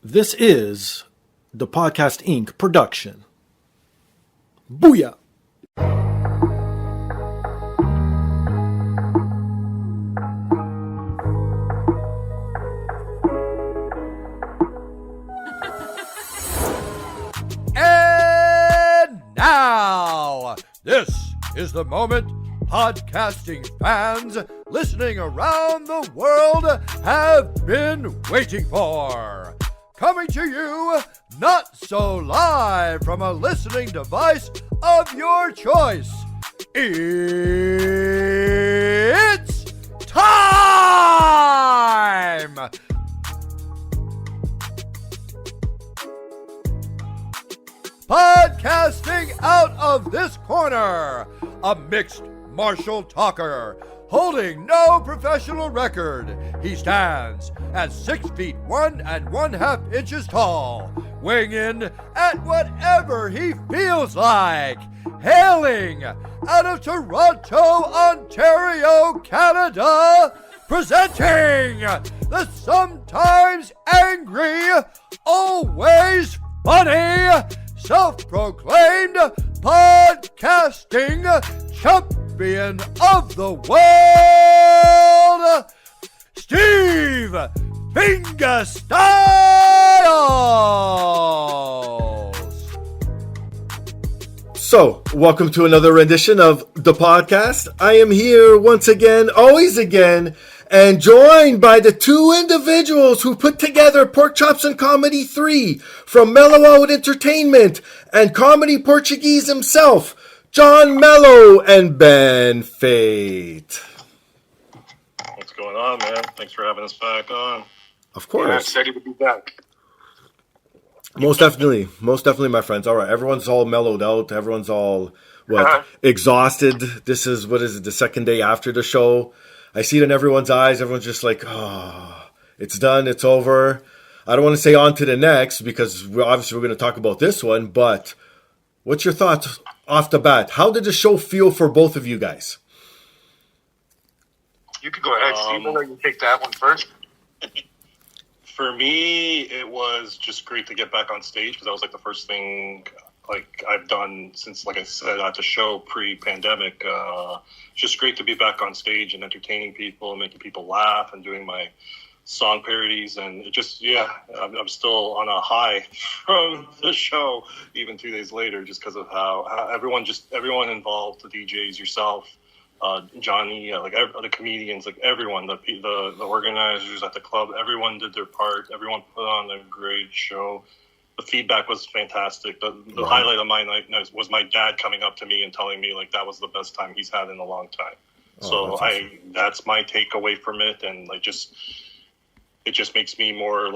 This is the Podcast Inc. production. Booyah! And now, this is the moment podcasting fans listening around the world have been waiting for. Coming to you, not so live from a listening device of your choice. It's time! Podcasting out of this corner, a mixed martial talker, holding no professional record. He stands at 6 feet 1 1/2 inches tall, weighing in at whatever he feels like. Hailing out of Toronto, Ontario, Canada, presenting the sometimes angry, always funny, self-proclaimed podcasting champion of the world, Steve Finga Stylz. So, welcome to another rendition of the podcast. I am here once again, always again, and joined by the two individuals who put together PorkChops Comedy 3 from Mellow Out Entertainment and Comedy Portuguese himself, Jon Melo Ben Fate. What's going on, man? Thanks for having us back on. Of course. Yeah, excited to be back. Most definitely, my friends. All right, everyone's all mellowed out. Everyone's all, exhausted. This is, the second day after the show. I see it in everyone's eyes. Everyone's just like, oh, it's done. It's over. I don't want to say on to the next because we're going to talk about this one. But what's your thoughts off the bat? How did the show feel for both of you guys? You could go ahead, Steve. Or you take that one first. For me, it was just great to get back on stage because that was like the first thing I've done since, like I said, at the show pre-pandemic. Just great to be back on stage and entertaining people and making people laugh and doing my song parodies. And it just, I'm still on a high from the show, even 2 days later, just because of how everyone involved, the DJs, yourself, Johnny, the comedians, everyone, the organizers at the club, everyone did their part. Everyone put on a great show. The feedback was fantastic. The highlight of my night was my dad coming up to me and telling me that was the best time he's had in a long time. So that's my takeaway from it, and it just makes me more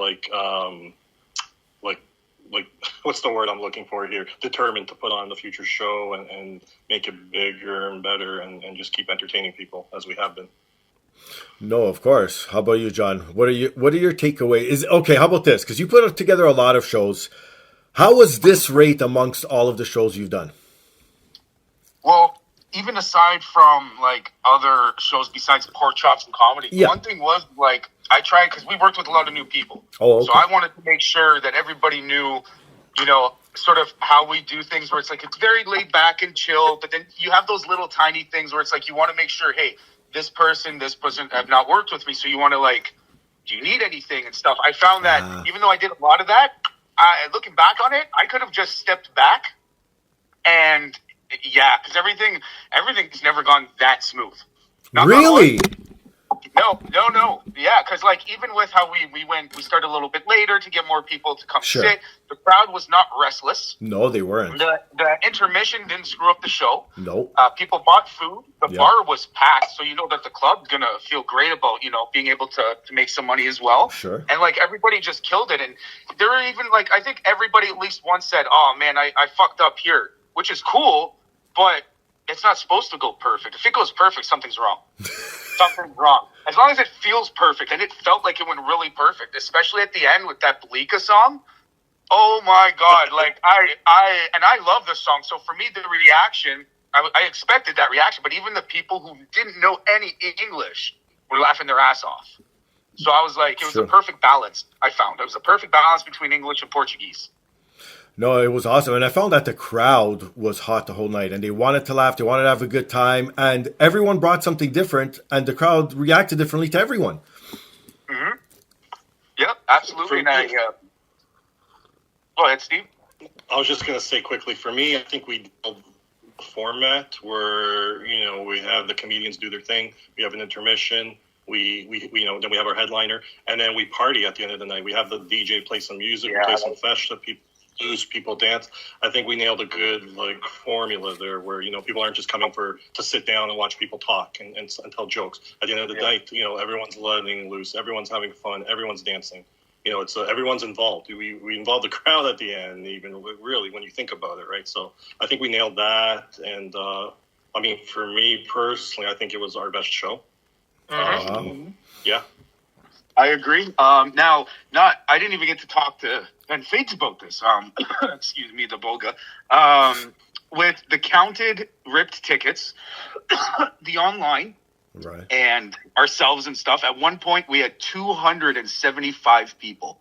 what's the word I'm looking for here? Determined to put on the future show and make it bigger and better and just keep entertaining people as we have been. No, of course. How about you, John? What are your takeaways? How about this? Because you put together a lot of shows. How was this rate amongst all of the shows you've done? Well, even aside from other shows besides PorkChops Comedy, one thing was I tried because we worked with a lot of new people. Oh, okay. So I wanted to make sure that everybody knew, sort of how we do things where it's it's very laid back and chill, but then you have those little tiny things where it's you want to make sure, hey, this person have not worked with me, so you want to do you need anything and stuff. I found that even though I did a lot of that, looking back on it, I could have just stepped back and because everything's never gone that smooth. Really? No. Yeah, because even with how we started a little bit later to get more people to come sit. The crowd was not restless. No, they weren't. The intermission didn't screw up the show. Nope. People bought food. The bar was packed, so you know that the club's gonna feel great about being able to make some money as well. Sure. And everybody just killed it. And there were even I think everybody at least once said, "Oh man, I fucked up here," which is cool, but it's not supposed to go perfect. If it goes perfect, something's wrong. Something's wrong. As long as it feels perfect, and it felt like it went really perfect, especially at the end with that Blika song. Oh my God! I love this song. So for me, the reaction, I expected that reaction, but even the people who didn't know any English were laughing their ass off. So I was like, it was a perfect balance. I found it was a perfect balance between English and Portuguese. No, it was awesome. And I found that the crowd was hot the whole night and they wanted to laugh. They wanted to have a good time. And everyone brought something different and the crowd reacted differently to everyone. Mm-hmm. Yep, absolutely. Go ahead, Steve. I was just going to say quickly, for me, I think we a format where, we have the comedians do their thing. We have an intermission. We then we have our headliner. And then we party at the end of the night. We have the DJ play some music, we play some festa, people blues, people dance. I think we nailed a good formula there where, people aren't just coming to sit down and watch people talk and tell jokes. At the end of the night, everyone's letting loose, everyone's having fun, everyone's dancing. It's everyone's involved. We involve the crowd at the end, even really when you think about it, right? So I think we nailed that. And for me personally, I think it was our best show. Yeah. I agree. I didn't even get to talk to Ben Fate about this. Excuse me, the Bolga. With the counted ripped tickets, the online, right, and ourselves and stuff. At one point, we had 275 people.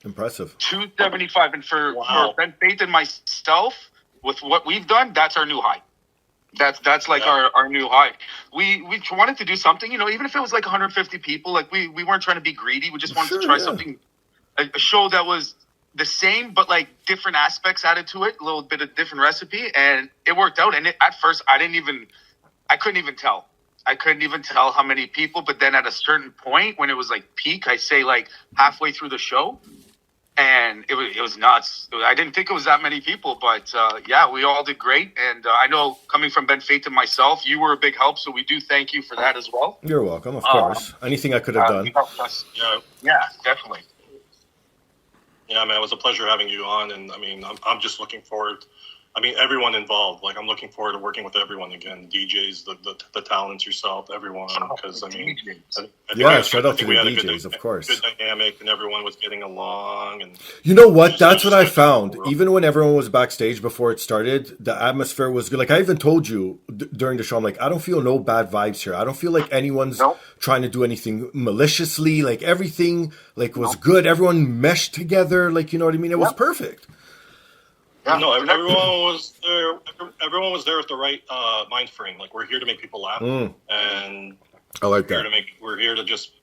Impressive. 275, and for Ben Fate and myself, with what we've done, that's our new high. That's like our new high. We wanted to do something, even if it was like 150 people. Like we weren't trying to be greedy. We just wanted to try something, a show that was the same but like different aspects added to it, a little bit of different recipe, and it worked out. And at first, I couldn't even tell. I couldn't even tell how many people. But then at a certain point, when it was like peak, I say like halfway through the show. And it was nuts. I didn't think it was that many people, but we all did great. And I know coming from Ben Fate and myself, you were a big help, so we do thank you for that as well. You're welcome, of course. Anything I could have done. Yeah, definitely. Yeah, man, it was a pleasure having you on, and I'm just looking forward. Everyone involved. Like, I'm looking forward to working with everyone again. DJs, the talents, yourself, everyone. Because shout out to the DJs, of course. Good dynamic, and everyone was getting along. And you know what? That's what I found. Even when everyone was backstage before it started, the atmosphere was good. Like I even told you during the show, I'm like, I don't feel no bad vibes here. I don't feel like anyone's trying to do anything maliciously. Like everything, was good. Everyone meshed together. Like, you know what I mean? It was perfect. Yeah. No, everyone was there. Everyone was there with the right mind frame. Like, we're here to make people laugh, and I like that. We're here to just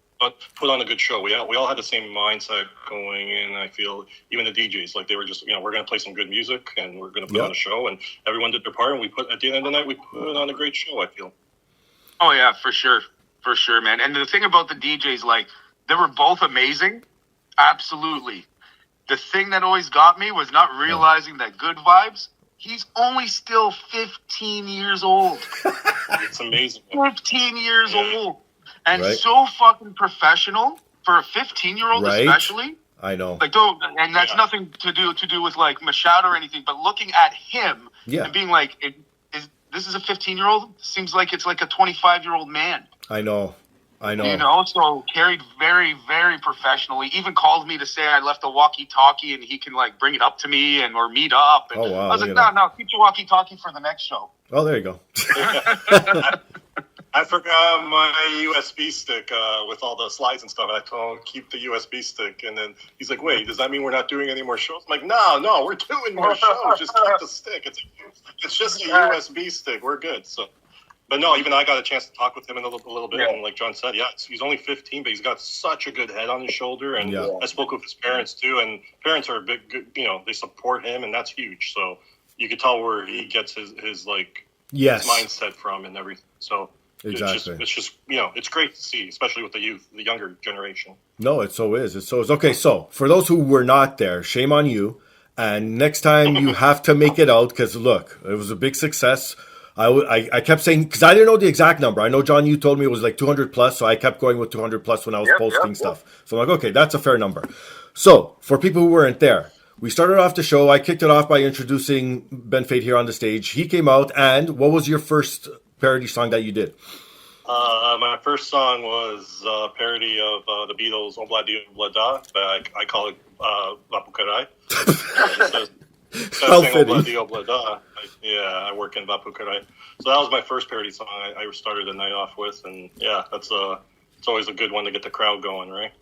put on a good show. We all had the same mindset going in. I feel even the DJs, like they were just, we're going to play some good music and we're going to put on a show, and everyone did their part. And at the end of the night, we put on a great show. I feel. Oh yeah, for sure, man. And the thing about the DJs, like they were both amazing, absolutely. The thing that always got me was not realizing that Good Vibes, he's only still 15 years old. It's amazing. 15 years old. And so fucking professional for a 15-year-old especially. I know. Like, and that's nothing to do with like Machado or anything, but looking at him and being like, this is a 15-year-old? Seems like it's like a 25-year-old man. I know. So carried very, very professionally. Even called me to say I left a walkie-talkie and he can like bring it up to me or meet up. And I was like, no, keep your walkie-talkie for the next show. Oh, there you go. I forgot my USB stick with all the slides and stuff. I told him keep the USB stick, and then he's like, "Wait, does that mean we're not doing any more shows?" I'm like, "No, we're doing more shows. Just keep the stick. It's just a USB stick. We're good." So. But no, even I got a chance to talk with him in a little bit, and like John said, he's only 15, but he's got such a good head on his shoulder, and I spoke with his parents too, and parents are good, they support him, and that's huge. So you could tell where he gets his mindset from and everything. So exactly, it's just it's great to see, especially with the youth, the younger generation. No, it so is. Okay. So for those who were not there, shame on you, and next time you have to make it out because look, it was a big success. I kept saying, because I didn't know the exact number. I know, John, you told me it was like 200 plus, so I kept going with 200 plus when I was posting stuff. So I'm like, okay, that's a fair number. So for people who weren't there, we started off the show. I kicked it off by introducing Ben Fate here on the stage. He came out, and what was your first parody song that you did? My first song was a parody of the Beatles' Obla Di Obla Da, but I call it Vapukarai. How fitting. I work in Vapukarai. So that was my first parody song I started the night off with, and that's it's always a good one to get the crowd going, right?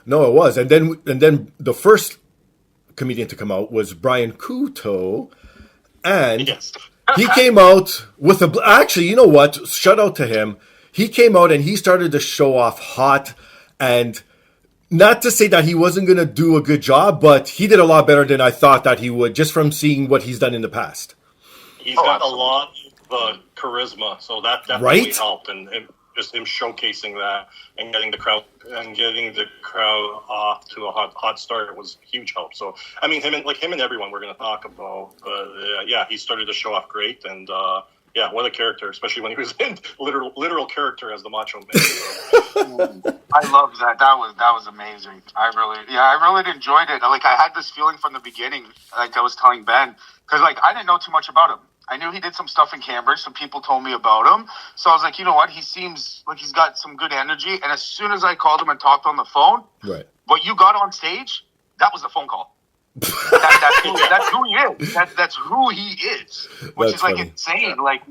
No, it was. And then the first comedian to come out was Brian Couto, and Yes. he came out with actually, you know what? Shout out to him. He came out and he started to show off hot, and not to say that he wasn't going to do a good job, but he did a lot better than I thought that he would, just from seeing what he's done in the past. He's got a lot of charisma, so that definitely helped, and just him showcasing that and getting the crowd off to a hot start was huge help. So I mean, him and everyone we're going to talk about, he started to show off great, and what a character, especially when he was in literal character as the Macho Man. So. I love that. That was amazing. I really enjoyed it. Like, I had this feeling from the beginning, like I was telling Ben, because like I didn't know too much about him. I knew he did some stuff in Cambridge. Some people told me about him. So I was like, you know what? He seems like he's got some good energy. And as soon as I called him and talked on the phone, right, what you got on stage, that was the phone call. That's who he is. That's who he is. Which is like insane. Like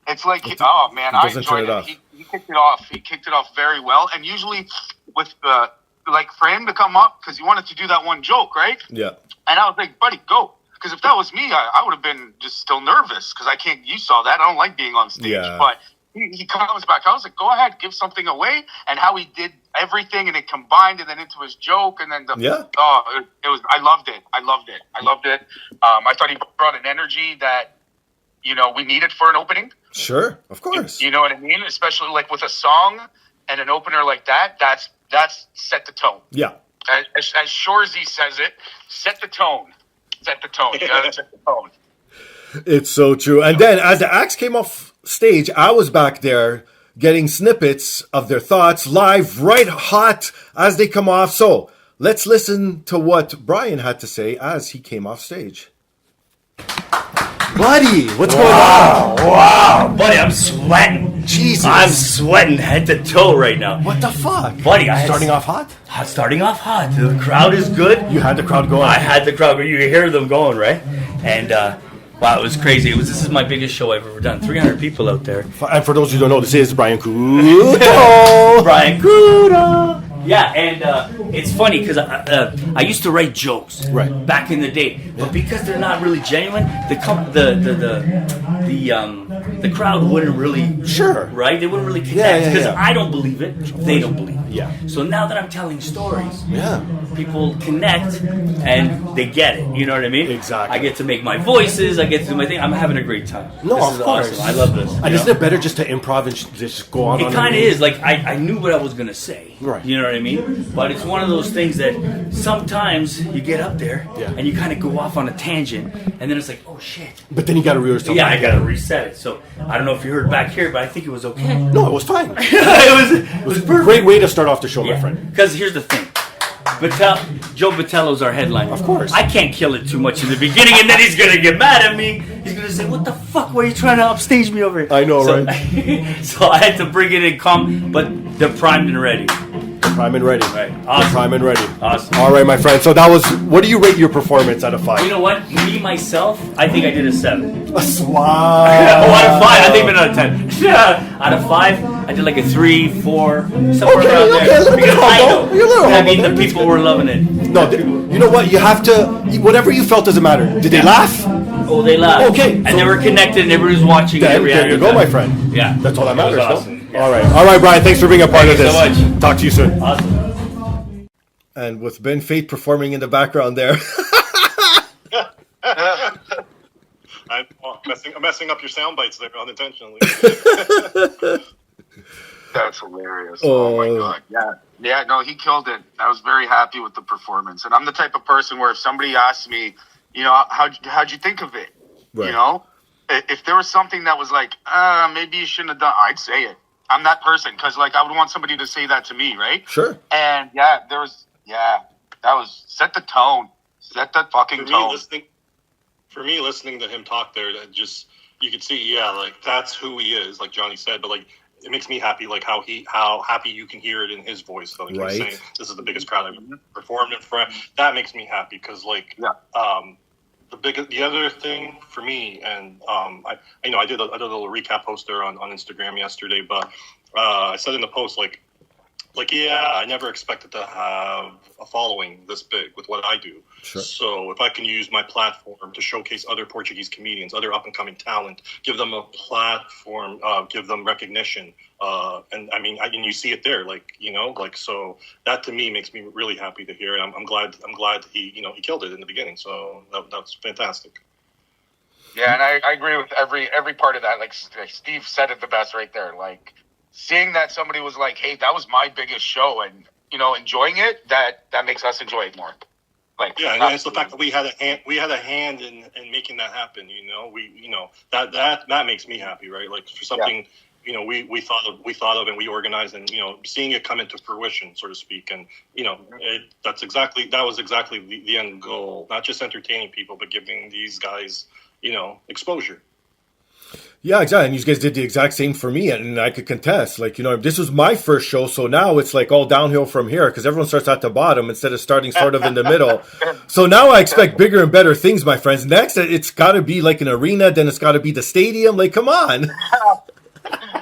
it's like, oh man, I enjoyed it. He kicked it off. He kicked it off very well. And usually with like for him to come up, because he wanted to do that one joke, right? Yeah. And I was like, buddy, go. Because if that was me, I would have been just still nervous. Because you saw that. I don't like being on stage. Yeah. But he comes back. I was like, go ahead, give something away. And how he did everything, and it combined, and then into his joke, and then it was. I loved it. I thought he brought an energy that we needed for an opening. Sure, of course. You know what I mean? Especially like with a song and an opener like that. That's set the tone. Yeah. As Shorzy says it, set the tone. Set the tone. You gotta set the tone. It's so true. And then as the acts came off stage, I was back there getting snippets of their thoughts live, right hot as they come off. So let's listen to what Brian had to say as he came off stage. Buddy, what's going on? Wow, buddy, I'm sweating. Jesus. I'm sweating head to toe right now. What the fuck? Buddy, starting off hot? Starting off hot. The crowd is good. You had the crowd going. I had the crowd going. You hear them going, right? And, wow, it was crazy. This is my biggest show I've ever done. 300 people out there. And for those who don't know, this is Brian Couto. Brian Couto. Yeah, and it's funny because I used to write jokes back in the day, but because they're not really genuine, the crowd wouldn't really right. They wouldn't really connect because I don't believe it, they don't believe it. Yeah. So now that I'm telling stories, people connect and they get it. You know what I mean? Exactly. I get to make my voices. I get to do my thing. I'm having a great time. No, this of course. Awesome. I love this. And isn't it better just to improv and just go on? It kind of is. Like I knew what I was gonna say. Right. You know what I mean? But it's one of those things that sometimes you get up there and you kind of go off on a tangent, and then it's like, oh shit. But then you got to reset. Yeah, I got to reset it. So I don't know if you heard back here, but I think it was okay. No, it was fine. it was perfect. Great way to start off the show, my friend. Because here's the thing. Joe Batello's our headliner. Of course. I can't kill it too much in the beginning, and then he's going to get mad at me. He's going to say, what the fuck? Why are you trying to upstage me over here? I know, right? So I had to bring it in calm, but they're primed and ready. Prime and ready. Right. Awesome. Prime and ready. Awesome. All right, my friend. So that was, what do you rate your performance out of 5? You know what? Me, myself, I think I did a 7. A swag. Oh, out of 5, I think even out of 10. Yeah. Out of 5, I did like a 3, 4, somewhere around there. Because I mean, the people were loving it. No, you know what? You have to, whatever you felt doesn't matter. Did they laugh? Oh, they laughed. Okay. And they were connected and everybody was watching. There you go, my friend. Yeah. That's all that matters. Awesome. Yeah. All right, Brian. Thanks for being a part of this. Thank you so much. Talk to you soon. Awesome. And with Ben Fate performing in the background there. I'm messing up your sound bites there unintentionally. That's hilarious. Oh my god. Yeah, no, he killed it. I was very happy with the performance. And I'm the type of person where if somebody asks me, how'd you think of it? Right. You know? If there was something that was like, maybe you shouldn't have done, I'd say it. I'm that person because, like, I would want somebody to say that to me, right? Sure. And that was set the tone, set the fucking tone. For me, listening to him talk there, that just you could see, like that's who he is, like Johnny said. But like, it makes me happy, like how happy you can hear it in his voice. So like he's saying, this is the biggest crowd I've ever performed in front. That makes me happy because, like, the other thing for me, and I did a little recap poster on Instagram yesterday, but I said in the post, like, like, yeah, I never expected to have a following this big with what I do. Sure. So if I can use my platform to showcase other Portuguese comedians, other up-and-coming talent, give them a platform, give them recognition, and I mean, and you see it there, like, you know, like, so that to me makes me really happy to hear, and I'm glad he, you know, he killed it in the beginning, so that's fantastic. Yeah, and I agree with every part of that. Like Steve said it the best right there. Like, seeing that somebody was like, "Hey, that was my biggest show," and you know, enjoying it, that makes us enjoy it more. Like, yeah, and it's the fact that we had a hand in making that happen. You know, that makes me happy, right? Like, for something, you know, we thought of and we organized, and you know, seeing it come into fruition, so to speak, and you know, that was exactly the end goal. Not just entertaining people, but giving these guys, you know, exposure. Yeah, exactly. And you guys did the exact same for me, and I could contest. Like, you know, this was my first show, so now it's like all downhill from here because everyone starts at the bottom instead of starting sort of in the middle. So now I expect bigger and better things, my friends. Next, it's got to be like an arena, then it's got to be the stadium. Like, come on.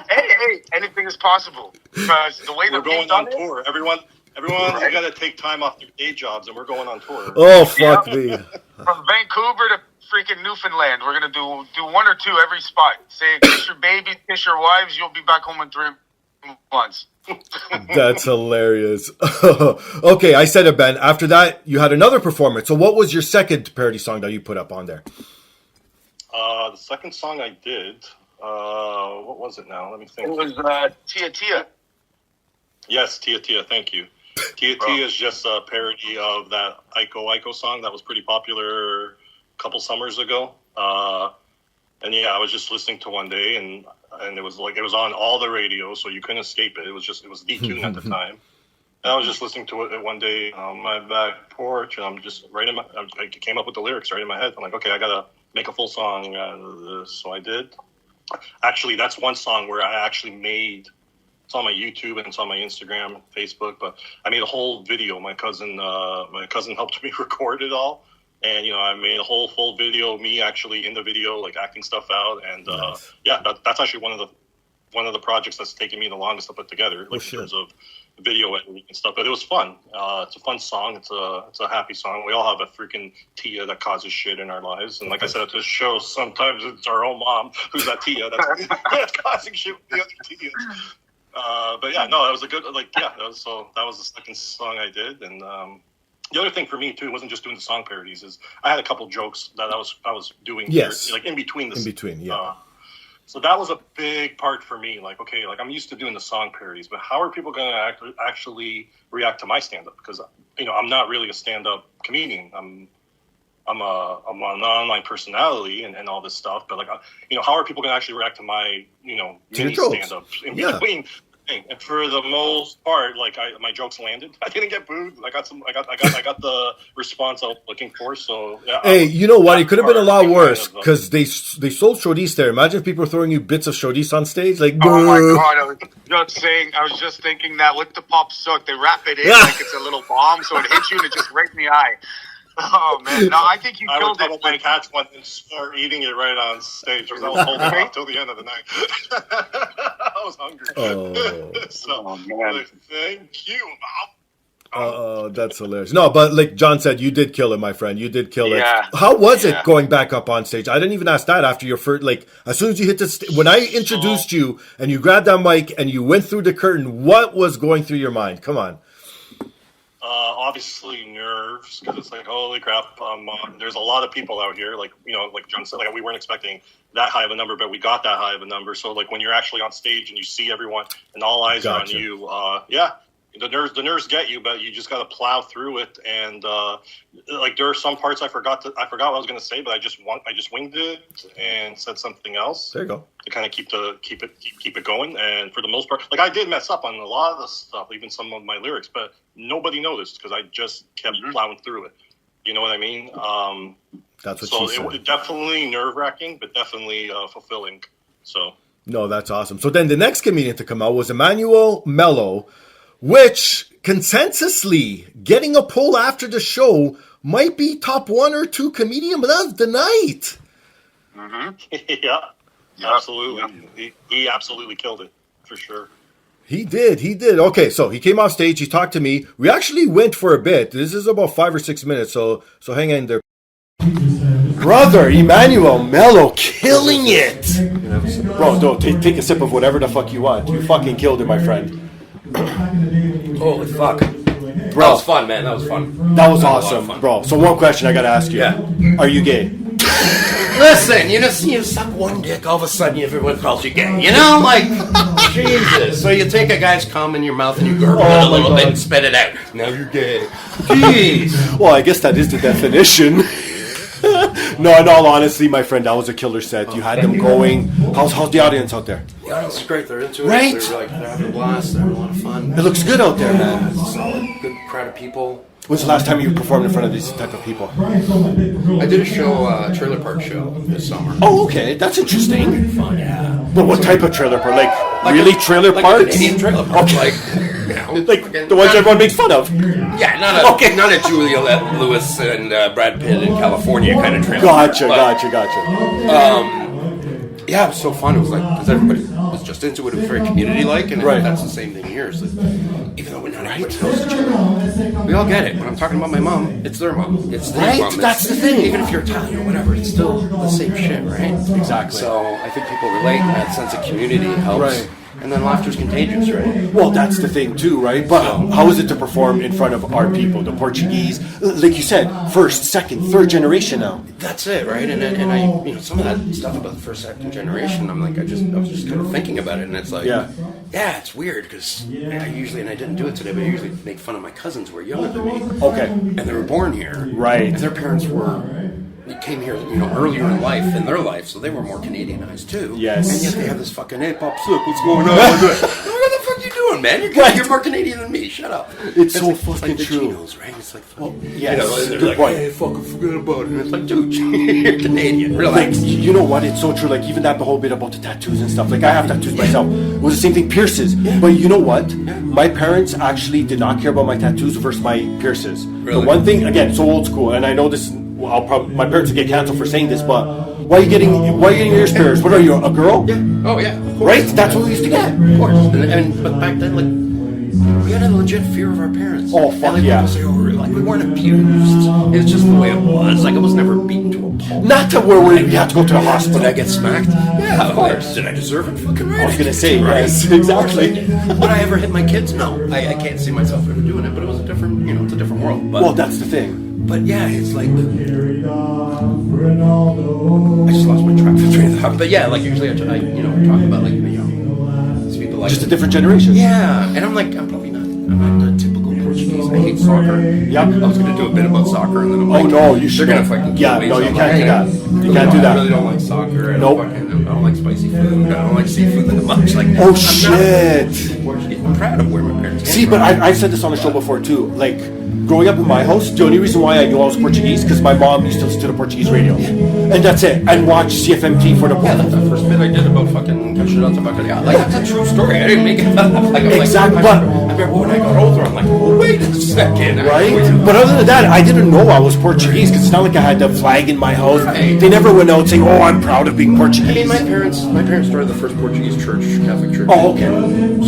Hey, anything is possible. Because the way we're going on tour, everyone, you got to take time off their day jobs, and we're going on tour. Oh, fuck me. From Vancouver to freaking Newfoundland, we're gonna do one or two every spot. Say, kiss your babies, kiss your wives, you'll be back home in 3 months. That's hilarious. Okay, I said it, Ben. After that, you had another performance. So what was your second parody song that you put up on there? The second song I did, what was it now? Let me think. It was Tia Tia. Yes, Tia Tia, thank you. Tia Tia is just a parody of that Aiko song that was pretty popular couple summers ago, and yeah, I was just listening to one day, and it was on all the radio, so you couldn't escape it. It was the tune at the time. And I was just listening to it one day on my back porch, and I'm just I came up with the lyrics right in my head. I'm like, okay, I gotta make a full song out of this, so I did. Actually, that's one song where I actually made. It's on my YouTube and it's on my Instagram and Facebook, but I made a whole video. My cousin helped me record it all. And, you know, I made a whole full video, me actually in the video, like acting stuff out. And, nice. Yeah, that's actually one of the projects that's taken me the longest to put together, like in terms of video editing and stuff. But it was fun. It's a fun song. It's a happy song. We all have a freaking Tia that causes shit in our lives. And like I said at this show, sometimes it's our own mom who's that Tia that's causing shit with the other Tias. But yeah, no, that was a good, like, yeah, that was the second song I did. And, the other thing for me too, it wasn't just doing the song parodies. Is I had a couple jokes that I was doing. Yes, here, like in between. Yeah. So that was a big part for me. Like, okay, like I'm used to doing the song parodies, but how are people going to actually react to my stand-up? Because you know, I'm not really a stand-up comedian. I'm an online personality and all this stuff. But like, you know, how are people going to actually react to my, you know, mini stand-up in between? And for the most part, like my jokes landed. I didn't get booed. I got the response I was looking for. So yeah. Hey, you know what? It could have been a lot worse because they sold chorizo there. Imagine if people were throwing you bits of chorizo on stage. Like, oh my god! I was just thinking that with the pop sock, they wrap it in like it's a little bomb, so it hits you and it just right in the eye. Oh man! No, I think you killed it. I would probably catch one and start eating it right on stage because I was holding it off till the end of the night. I was hungry. Oh, man. Thank you, Mom. Oh, that's hilarious. No, but like John said, you did kill it, my friend. You did kill it. Yeah. How was it going back up on stage? I didn't even ask that after your first, like, as soon as you hit the when I introduced you and you grabbed that mic and you went through the curtain, what was going through your mind? Come on. Obviously nerves, because it's like, holy crap, there's a lot of people out here, like, you know, like John said, like we weren't expecting that high of a number, but we got that high of a number. So like when you're actually on stage and you see everyone and all eyes are on you, yeah, the nerves get you, but you just got to plow through it. And like there are some parts I forgot what I was going to say, but I just winged it and said something else. There you go. To kind of keep it going. And for the most part, like I did mess up on a lot of the stuff, even some of my lyrics, but nobody noticed because I just kept plowing through it. You know what I mean? That's what so she said. It was definitely nerve-wracking, but definitely fulfilling. So no, that's awesome. So then the next comedian to come out was Emanuel Melo, which consensusly getting a poll after the show might be top 1 or 2 comedian, but that's the night. Yeah, absolutely. Yeah. He absolutely killed it for sure. He did. Okay, so he came off stage. He talked to me. We actually went for a bit. This is about 5 or 6 minutes, so hang in there. Brother, Emanuel Melo, killing it. Bro, take a sip of whatever the fuck you want. You fucking killed it, my friend. Holy fuck. Bro, that was fun, man. That was fun. That was awesome, bro. So one question I gotta ask you. Yeah. Are you gay? Listen, you suck one dick, all of a sudden everyone calls you gay. You know, like, Jesus. So you take a guy's cum in your mouth and you gargle it a little bit and spit it out. Now you're gay. Jeez. Well, I guess that is the definition. No, in all honesty, my friend, that was a killer set. You had them going. How's the audience out there? The audience is great. They're into it. Right? They're having a blast. They're having a lot of fun. It looks good out there, man. It's a solid, good crowd of people. When's the last time you performed in front of these type of people? I did a show, trailer park show this summer. Oh, okay. That's interesting. Fun, yeah. But what type of trailer park? Like really trailer like parks? A Canadian trailer park. Okay. Like the ones everyone makes fun of. Yeah, not a Julia Lewis and Brad Pitt in California kind of trailer. Gotcha. Yeah, it was so fun. It was like, because everybody was just into it. It was very community-like, and right. That's the same thing here. Is that even though we're not everybody knows each other, we all get it. When I'm talking about my mom, it's their mom. It's their mom. That's the thing. Even if you're Italian or whatever, it's still the same shit, right? Exactly. So I think people relate, and that sense of community helps. Right. And then laughter's contagious, right? Well, that's the thing too, right? But how is it to perform in front of our people, the Portuguese? Like you said, first, second, third generation now. That's it, right? And I some of that stuff about the first, second generation, I'm like, I was just kind of thinking about it, and it's like, yeah, it's weird because I didn't do it today, but I usually make fun of my cousins who are younger than me. Okay. And they were born here, right? And their parents came here, earlier in their life, so they were more Canadianized too. Yes. And yet they have this fucking, hey, Pop Sook, what's going on? What the fuck you doing, man? You're more Canadian than me. Shut up. It's so fucking the true. Genos, right? It's like, yes. and they're like, hey, fucking forget about it. And it's like, dude, you're Canadian. Relax. Like, you know what? It's so true. Like, even that whole bit about the tattoos and stuff. Like, I have tattoos myself. It was the same thing, pierces. Yeah. But you know what? Yeah. My parents actually did not care about my tattoos versus my pierces. Really? The one thing, again, so old school, and I know this. My parents will get canceled for saying this, but why are you getting your ears pierced? What are you, a girl? Yeah. Oh yeah. Right? That's what we used to get. Of course. But back then, like, we had a legit fear of our parents. Oh fuck, and, yeah. We weren't abused. It's just the way it was. Like, I was never beaten to a pulp. Not to where we had to go to the hospital. Did I get smacked? Yeah, of course. Did I deserve it? Fucking right. I was gonna say, yes, exactly. Would I ever hit my kids? No. I can't see myself ever doing it. But it was a different, it's a different world. But, well, that's the thing. But yeah, it's like I just lost my train of thought. But yeah, like usually I talk about like these people like just a different generation. Yeah, and I'm not the typical Portuguese. I hate soccer. Yep. I was gonna do a bit about soccer, and then I'm like, no, you should. They're gonna fucking kill me. No, you can't do that. You can't do that. I really don't like soccer. I nope. don't like spicy food. I don't like seafood that much. Like, oh shit! I'm proud of where my parents came from. See, but I've said this on the show before too. Like, growing up in my house, the only reason why I knew I was Portuguese because my mom used to listen to the Portuguese radio, and that's it. And watch CFMT for the that's the first bit I did about fucking like that's a true story. I didn't make it up. Like, exactly. But I remember when I got older, I'm like, oh wait a second, right? But other than that, I didn't know I was Portuguese because it's not like I had the flag in my house. Right. They never went out saying, "Oh, I'm proud of being Portuguese." I mean, my parents started the first Portuguese church, Catholic church. Oh, okay.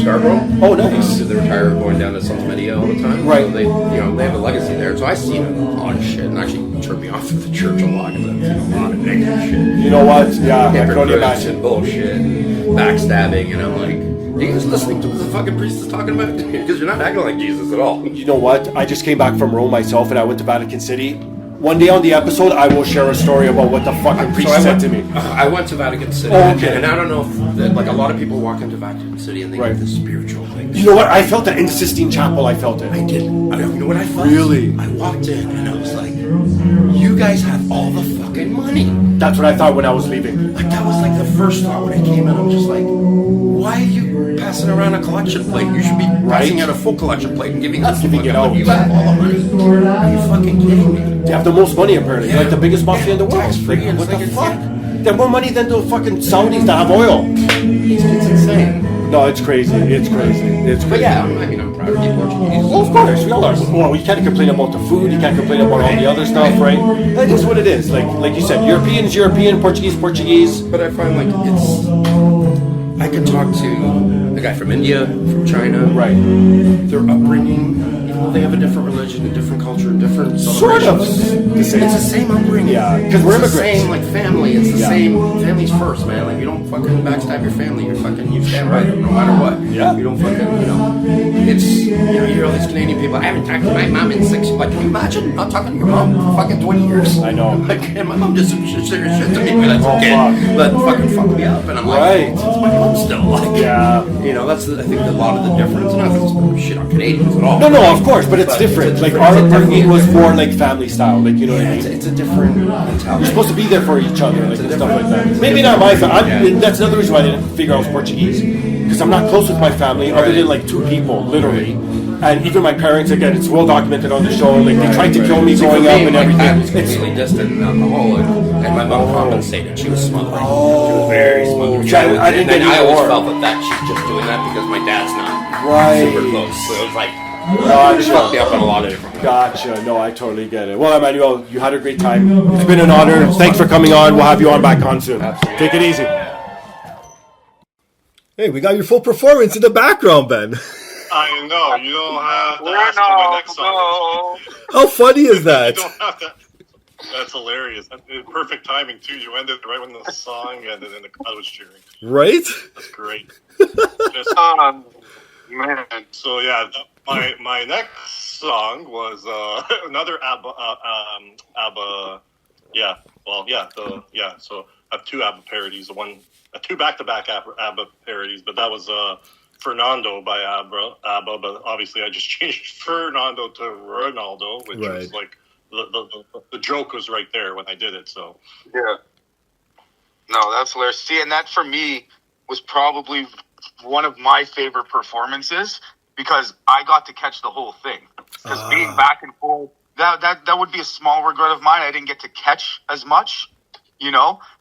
Scarborough. Oh, nice. They retired going down to Santa Maria all the time. Right. So they have a legacy there. So I seen a lot of shit, and actually turned me off of the church a lot because I've seen a lot of negative shit. You know what? Yeah, I can only hypocrites imagine. And bullshit, and backstabbing, and I'm like, are you guys listening to what the fucking priest is talking about? Because you're not acting like Jesus at all. You know what? I just came back from Rome myself, and I went to Vatican City. One day on the episode, I will share a story about what the fucking priest said to me. I went to Vatican City, and I don't know if like a lot of people walk into Vatican City and they get this spiritual thing. You know what? I felt that in the Sistine Chapel. I felt it. I did. You know what I felt? Really? I walked in and I was like, you guys have all the fucking money. That's what I thought when I was leaving. Like, that was like the first thought when I came in. I'm just like, why are you passing around a collection plate? You should be passing out a full collection plate and giving us it out. You have all the money. Are you fucking kidding me? They have the most money apparently. They're like the biggest mafia in the world. Like, what the fuck? They have more money than the fucking Saudis that have oil. It's insane. No, it's crazy. It's crazy. But yeah, I'm proud to be Portuguese. Well, of course, we all are. Well, you can't complain about the food. You can't complain about all the other stuff, right? That is what it is. Like you said, European is European, Portuguese, Portuguese. But I find like I could talk to guy from India, from China. Right. Their upbringing, even though they have a different religion, a different culture, different Sort of. It's the same upbringing. Yeah, because we're immigrants. It's the same, like, family. It's the same. Family's first, man. Like, you don't fucking backstab your family. You stand by them no matter what. Yeah. You don't fucking, it's, you hear all these Canadian people, I haven't talked to my mom in 6 years. Like, can you imagine not talking to your mom for fucking 20 years? I know. Like, and my mom did some serious shit to me when I was a kid. But fucking fucked me up. And I'm like, it's my mom still. Like, that's, I think, a lot of the difference. Not that it's shit on Canadians at all. No, of course, but it's different. Like, our upbringing was more like family style. Like, you know what I mean? It's a different mentality. You're supposed to be there for each other, like, and stuff like that. Maybe not my family. That's another reason why I didn't figure I was Portuguese. Because I'm not close with my family, other than like 2 people, literally. And even my parents, again, it's well documented on the show. Like, they tried to kill me growing up and everything. My dad was completely distant and alcoholic, and my mom compensated. She was smothering. She was very smothering. I didn't get I always felt that she's just doing that because my dad's not super close. So it was like, it fucked me up in a lot of different ways. Gotcha. No, I totally get it. Well, Emanuel, you had a great time. It's been an honor. Thanks for coming on. We'll have you on back on soon. Absolutely. Take it easy. Hey, we got your full performance in the background, Ben. I know. You don't have to ask for my next song. How funny is that? You don't have to. That's hilarious. Perfect timing, too. You ended right when the song ended and the crowd was cheering. Right? That's great. Man. So, yeah, my next song was another ABBA. So I have 2 ABBA parodies. Two back-to-back ABBA parodies, but that was Fernando by ABBA, but obviously I just changed Fernando to Ronaldo, which was like the joke was right there when I did it. So yeah, no, that's hilarious. See, and that for me was probably one of my favorite performances because I got to catch the whole thing. Because being back and forth, that would be a small regret of mine. I didn't get to catch as much,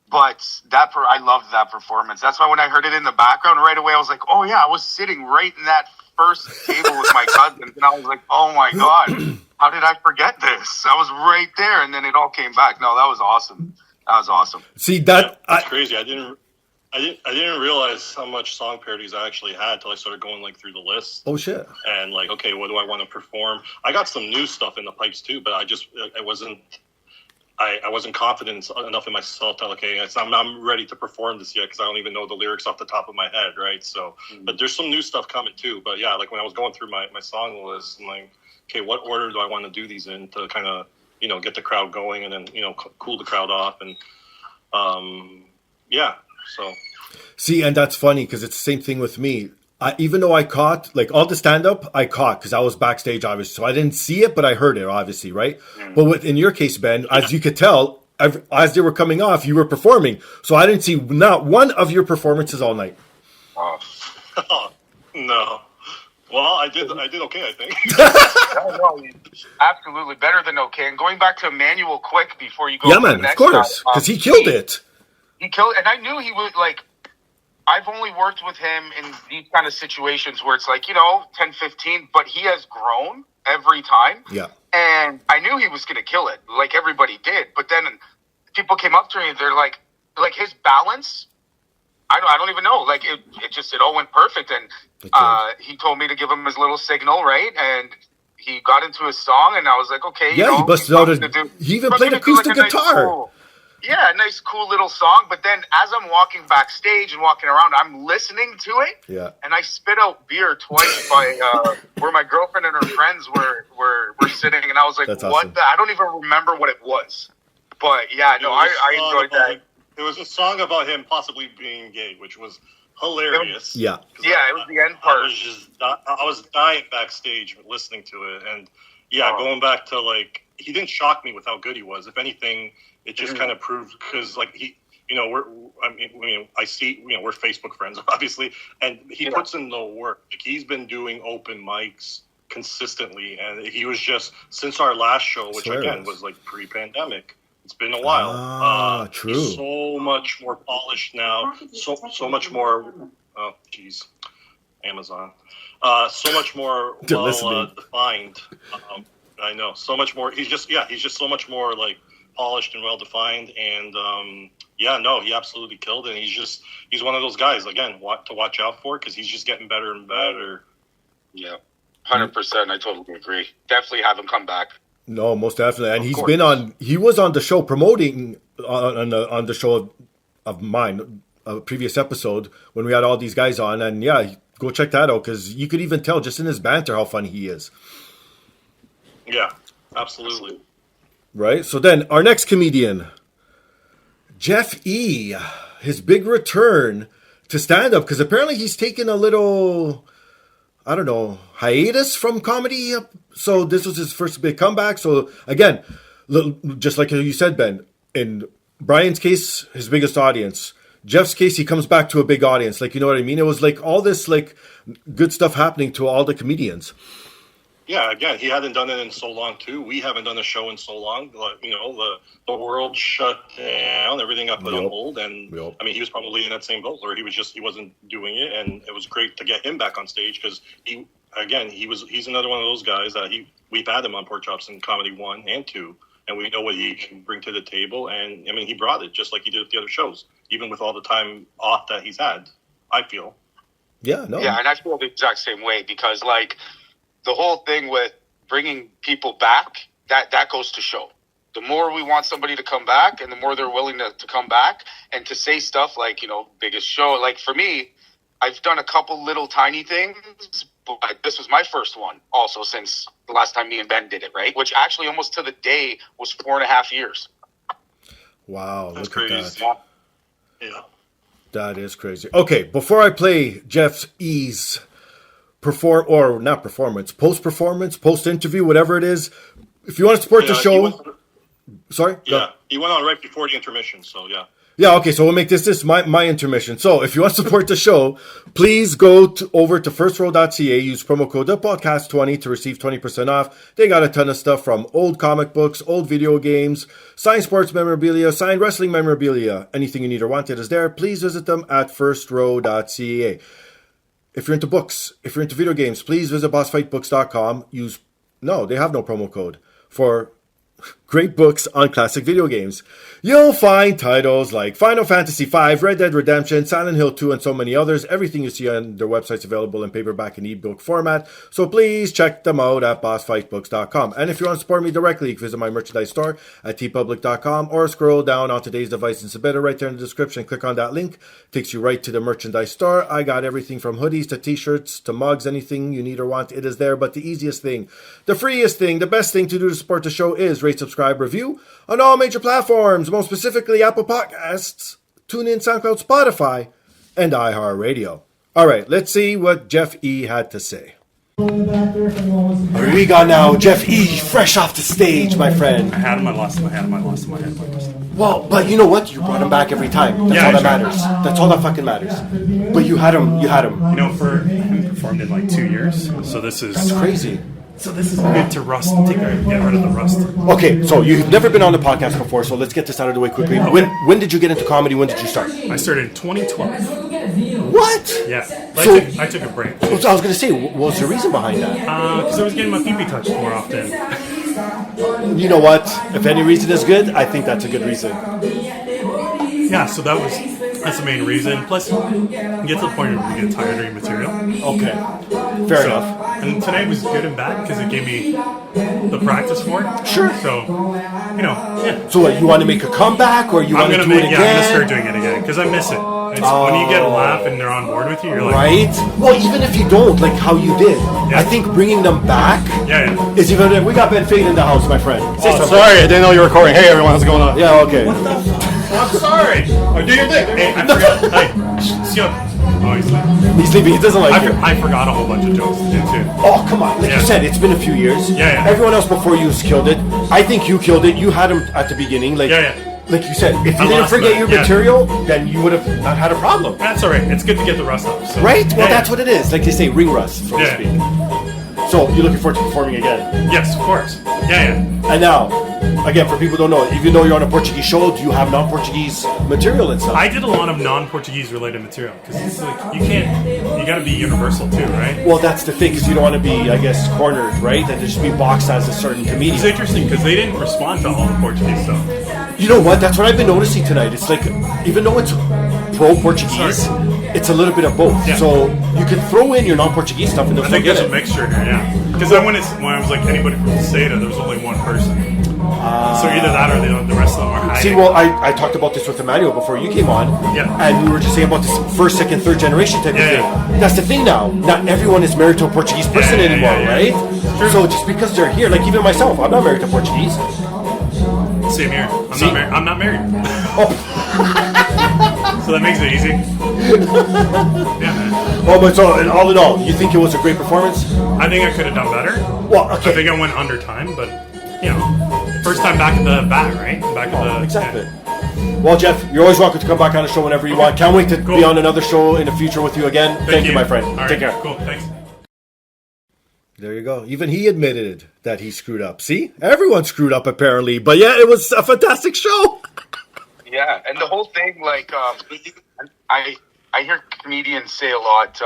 But I loved that performance. That's why when I heard it in the background right away, I was like, oh yeah, I was sitting right in that first table with my cousins, and I was like, oh my God, how did I forget this? I was right there, and then it all came back. No, that was awesome. That was awesome. See, that's crazy. I didn't realize how much song parodies I actually had till I started going like through the list. Oh shit! And like, okay, what do I want to perform? I got some new stuff in the pipes too, but I wasn't confident enough in myself to, okay, I'm ready to perform this yet because I don't even know the lyrics off the top of my head, right? So, but there's some new stuff coming too. But yeah, like when I was going through my song list, I'm like, okay, what order do I want to do these in to kind of, get the crowd going and then, cool the crowd off. And so. See, and that's funny because it's the same thing with me. Even though I caught, like, all the stand-up, I caught because I was backstage, obviously. So I didn't see it, but I heard it, obviously, right? But in your case, Ben, as you could tell, as they were coming off, you were performing. So I didn't see not one of your performances all night. Oh, no. Well, I did okay, I think. No, absolutely. Better than okay. And going back to Emanuel quick before you go to the next of course, because he killed it. He killed it, and I knew he would, like... I've only worked with him in these kind of situations where it's like, 10, 15, but he has grown every time. Yeah. And I knew he was going to kill it, like everybody did. But then people came up to me and they're like his balance, I don't even know. Like, it all went perfect. And he told me to give him his little signal, right? And he got into his song, and I was like, okay. Yeah, he busted out he even played acoustic guitar. Yeah, nice, cool little song. But then as I'm walking backstage and walking around, I'm listening to it. Yeah. And I spit out beer twice by where my girlfriend and her friends were sitting. And I was like, that's what awesome. I don't even remember what it was. But yeah, no, I enjoyed that. It was a song about him possibly being gay, which was hilarious. Yeah. Yeah, it was the end part. I was dying backstage listening to it. And going back to, like, he didn't shock me with how good he was. If anything, it just kind of proved, because like I see, we're Facebook friends obviously, and he puts in the work. Like, he's been doing open mics consistently, and he was just, since our last show, which again was like pre-pandemic, it's been a while. True. He's so much more polished now, so much more. Oh, geez, Amazon. So much more well defined. I know, so much more. He's just so much more like polished and well defined, and he absolutely killed it. And he's one of those guys again to watch out for, because he's just getting better and better. Yeah, 100%. I totally agree. Definitely have him come back. No, most definitely, and he was on the show promoting on the show of mine, a previous episode when we had all these guys on, and go check that out, because you could even tell just in his banter how funny he is. Yeah, absolutely. Right. So then our next comedian, Jeff E, his big return to stand up, because apparently he's taken a little, I don't know, hiatus from comedy. So this was his first big comeback. So again, just like you said, Ben, in Brian's case, his biggest audience. Jeff's case, he comes back to a big audience. Like, you know what I mean? It was like all this like good stuff happening to all the comedians. Yeah, again, he hadn't done it in so long too. We haven't done a show in so long. You know, the world shut down, everything got put on hold, and I mean, he was probably in that same boat where he wasn't doing it, and it was great to get him back on stage, because he's another one of those guys that we've had him on PorkChops and Comedy 1 and 2, and we know what he can bring to the table, and I mean, he brought it just like he did with the other shows, even with all the time off that he's had, I feel. Yeah, and I feel the exact same way, because like the whole thing with bringing people back, that goes to show. The more we want somebody to come back, and the more they're willing to come back and to say stuff like, you know, biggest show. Like for me, I've done a couple little tiny things, but this was my first one also since the last time me and Ben did it, right? Which actually almost to the day was 4.5 years. Wow, that's look crazy. At that. Yeah. That is crazy. Okay, before I play Jeff E's post-performance, post-interview, whatever it is, if you want to support the show... Sorry? Yeah, he went on right before the intermission, so yeah. Yeah, okay, so we'll make this my intermission. So if you want to support the show, please go over to firstrow.ca, use promo code ThePodcast20 to receive 20% off. They got a ton of stuff from old comic books, old video games, signed sports memorabilia, signed wrestling memorabilia. Anything you need or wanted is there. Please visit them at firstrow.ca. If you're into books, if you're into video games, please visit bossfightbooks.com. They have no promo code for great books on classic video games. You'll find titles like Final Fantasy V, Red Dead Redemption, Silent Hill 2, and so many others. Everything you see on their website's available in paperback and ebook format. So please check them out at bossfightbooks.com. And if you want to support me directly, you can visit my merchandise store at tpublic.com, or scroll down on today's device and submit it right there in the description. Click on that link. It takes you right to the merchandise store. I got everything from hoodies to t-shirts to mugs. Anything you need or want, it is there. But the easiest thing, the freest thing, the best thing to do to support the show is rate, subscribe, review on all major platforms, most specifically Apple Podcasts, TuneIn, SoundCloud, Spotify, and iHeartRadio. All right, let's see what Jeff E had to say. Here we go now, Jeff E, fresh off the stage, my friend. I had him, I lost him. Well, but you know what? You brought him back every time. That's all that matters. That's all that fucking matters. But you had him. You know, I haven't performed in like 2 years, so this is... That's crazy. So this is good to get rid of the rust. Okay, so you've never been on the podcast before, so let's get this out of the way quickly. When did you get into comedy? When did you start? I started in 2012. What? Yeah. I took a break. So I was going to say, what was the reason behind that? Because I was getting my pee-pee touched more often. You know what? If any reason is good, I think that's a good reason. Yeah, so that's the main reason. Plus, you get to the point where you get tired of your material. Okay. Fair enough. And tonight was good and bad because it gave me the practice for it. Sure. So, yeah. So what, you want to make a comeback or you want to do it again? Yeah, I'm going to start doing it again because I miss it. When you get a laugh and they're on board with you, you're like... Right? Well, even if you don't, like how you did. Yeah. I think bringing them back is even... We got Ben Fate in the house, my friend. Sorry, I didn't know you were recording. Hey, everyone, what's going on? Yeah, okay. What the fuck? I'm sorry. Oh, do your thing. Hey, I forgot. Hey, oh, he's sleeping. He's sleeping. He doesn't like you. I forgot a whole bunch of jokes to do, too. Oh, come on. Like you said, it's been a few years. Yeah. Everyone else before you has killed it. I think you killed it. You had him at the beginning. Like you said, if you didn't forget your material, then you would have not had a problem. That's all right. It's good to get the rust off. So. Right? Well, that's what it is. Like they say, ring rust, so to speak. So, you're looking forward to performing again? Yes, of course. Yeah. And now, again, for people who don't know, even though you're on a Portuguese show, do you have non-Portuguese material and stuff? I did a lot of non-Portuguese related material because it's like you got to be universal too, right? Well, that's the thing, because you don't want to be, I guess, cornered, right? And just be boxed as a certain comedian. It's interesting because they didn't respond to all the Portuguese stuff. You know what? That's what I've been noticing tonight. It's like, even though it's pro-Portuguese, it's a little bit of both. Yeah. So you can throw in your non-Portuguese stuff and they'll I think there's a mixture here, yeah. Because when I was like anybody from Seda, there was only one person. So either that or the rest of them are hiding. See, well, I talked about this with Emanuel before you came on, and we were just saying about this first, second, third generation type of thing. Yeah. That's the thing now. Not everyone is married to a Portuguese person anymore, right? Sure. So just because they're here, like even myself, I'm not married to Portuguese. Same here. I'm not married. So that makes it easy. Yeah, man. Oh, but so all in all, you think it was a great performance? I think I could have done better. Well, okay. I think I went under time, but first time back at the bat, right? Exactly. Yeah. Well, Jeff, you're always welcome to come back on the show whenever you want. Can't wait to be on another show in the future with you again. Thank you, my friend. All right. Take care. Cool. Thanks. There you go. Even he admitted that he screwed up. See? Everyone screwed up, apparently. But yeah, it was a fantastic show. Yeah, and the whole thing, like, I hear comedians say a lot,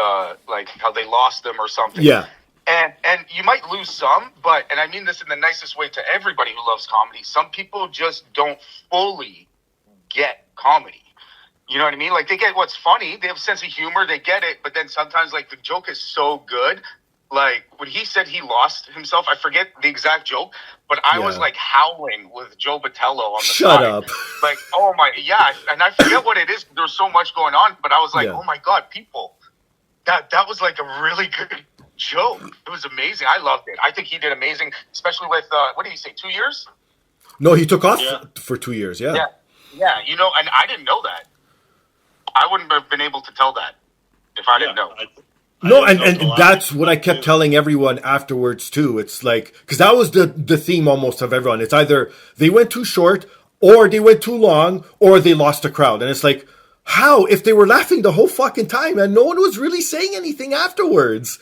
like, how they lost them or something. Yeah. And you might lose some, and I mean this in the nicest way to everybody who loves comedy, some people just don't fully get comedy. You know what I mean? Like, they get what's funny, they have a sense of humor, they get it, but then sometimes, like, the joke is so good. Like, when he said he lost himself, I forget the exact joke, but I was, like, howling with Joe Batello on the side. Shut up. Like, oh, my, yeah, and I forget what it is. There's so much going on, but I was like, oh, my God, people, that was, like, a really good joke. It was amazing. I loved it. I think he did amazing, especially with, what did he say, 2 years? No, he took off for 2 years, Yeah, and I didn't know that. I wouldn't have been able to tell that if I didn't know. No, and that's what I kept telling everyone afterwards, too. It's like, because that was the theme almost of everyone. It's either they went too short, or they went too long, or they lost the crowd. And it's like, how? If they were laughing the whole fucking time and no one was really saying anything afterwards.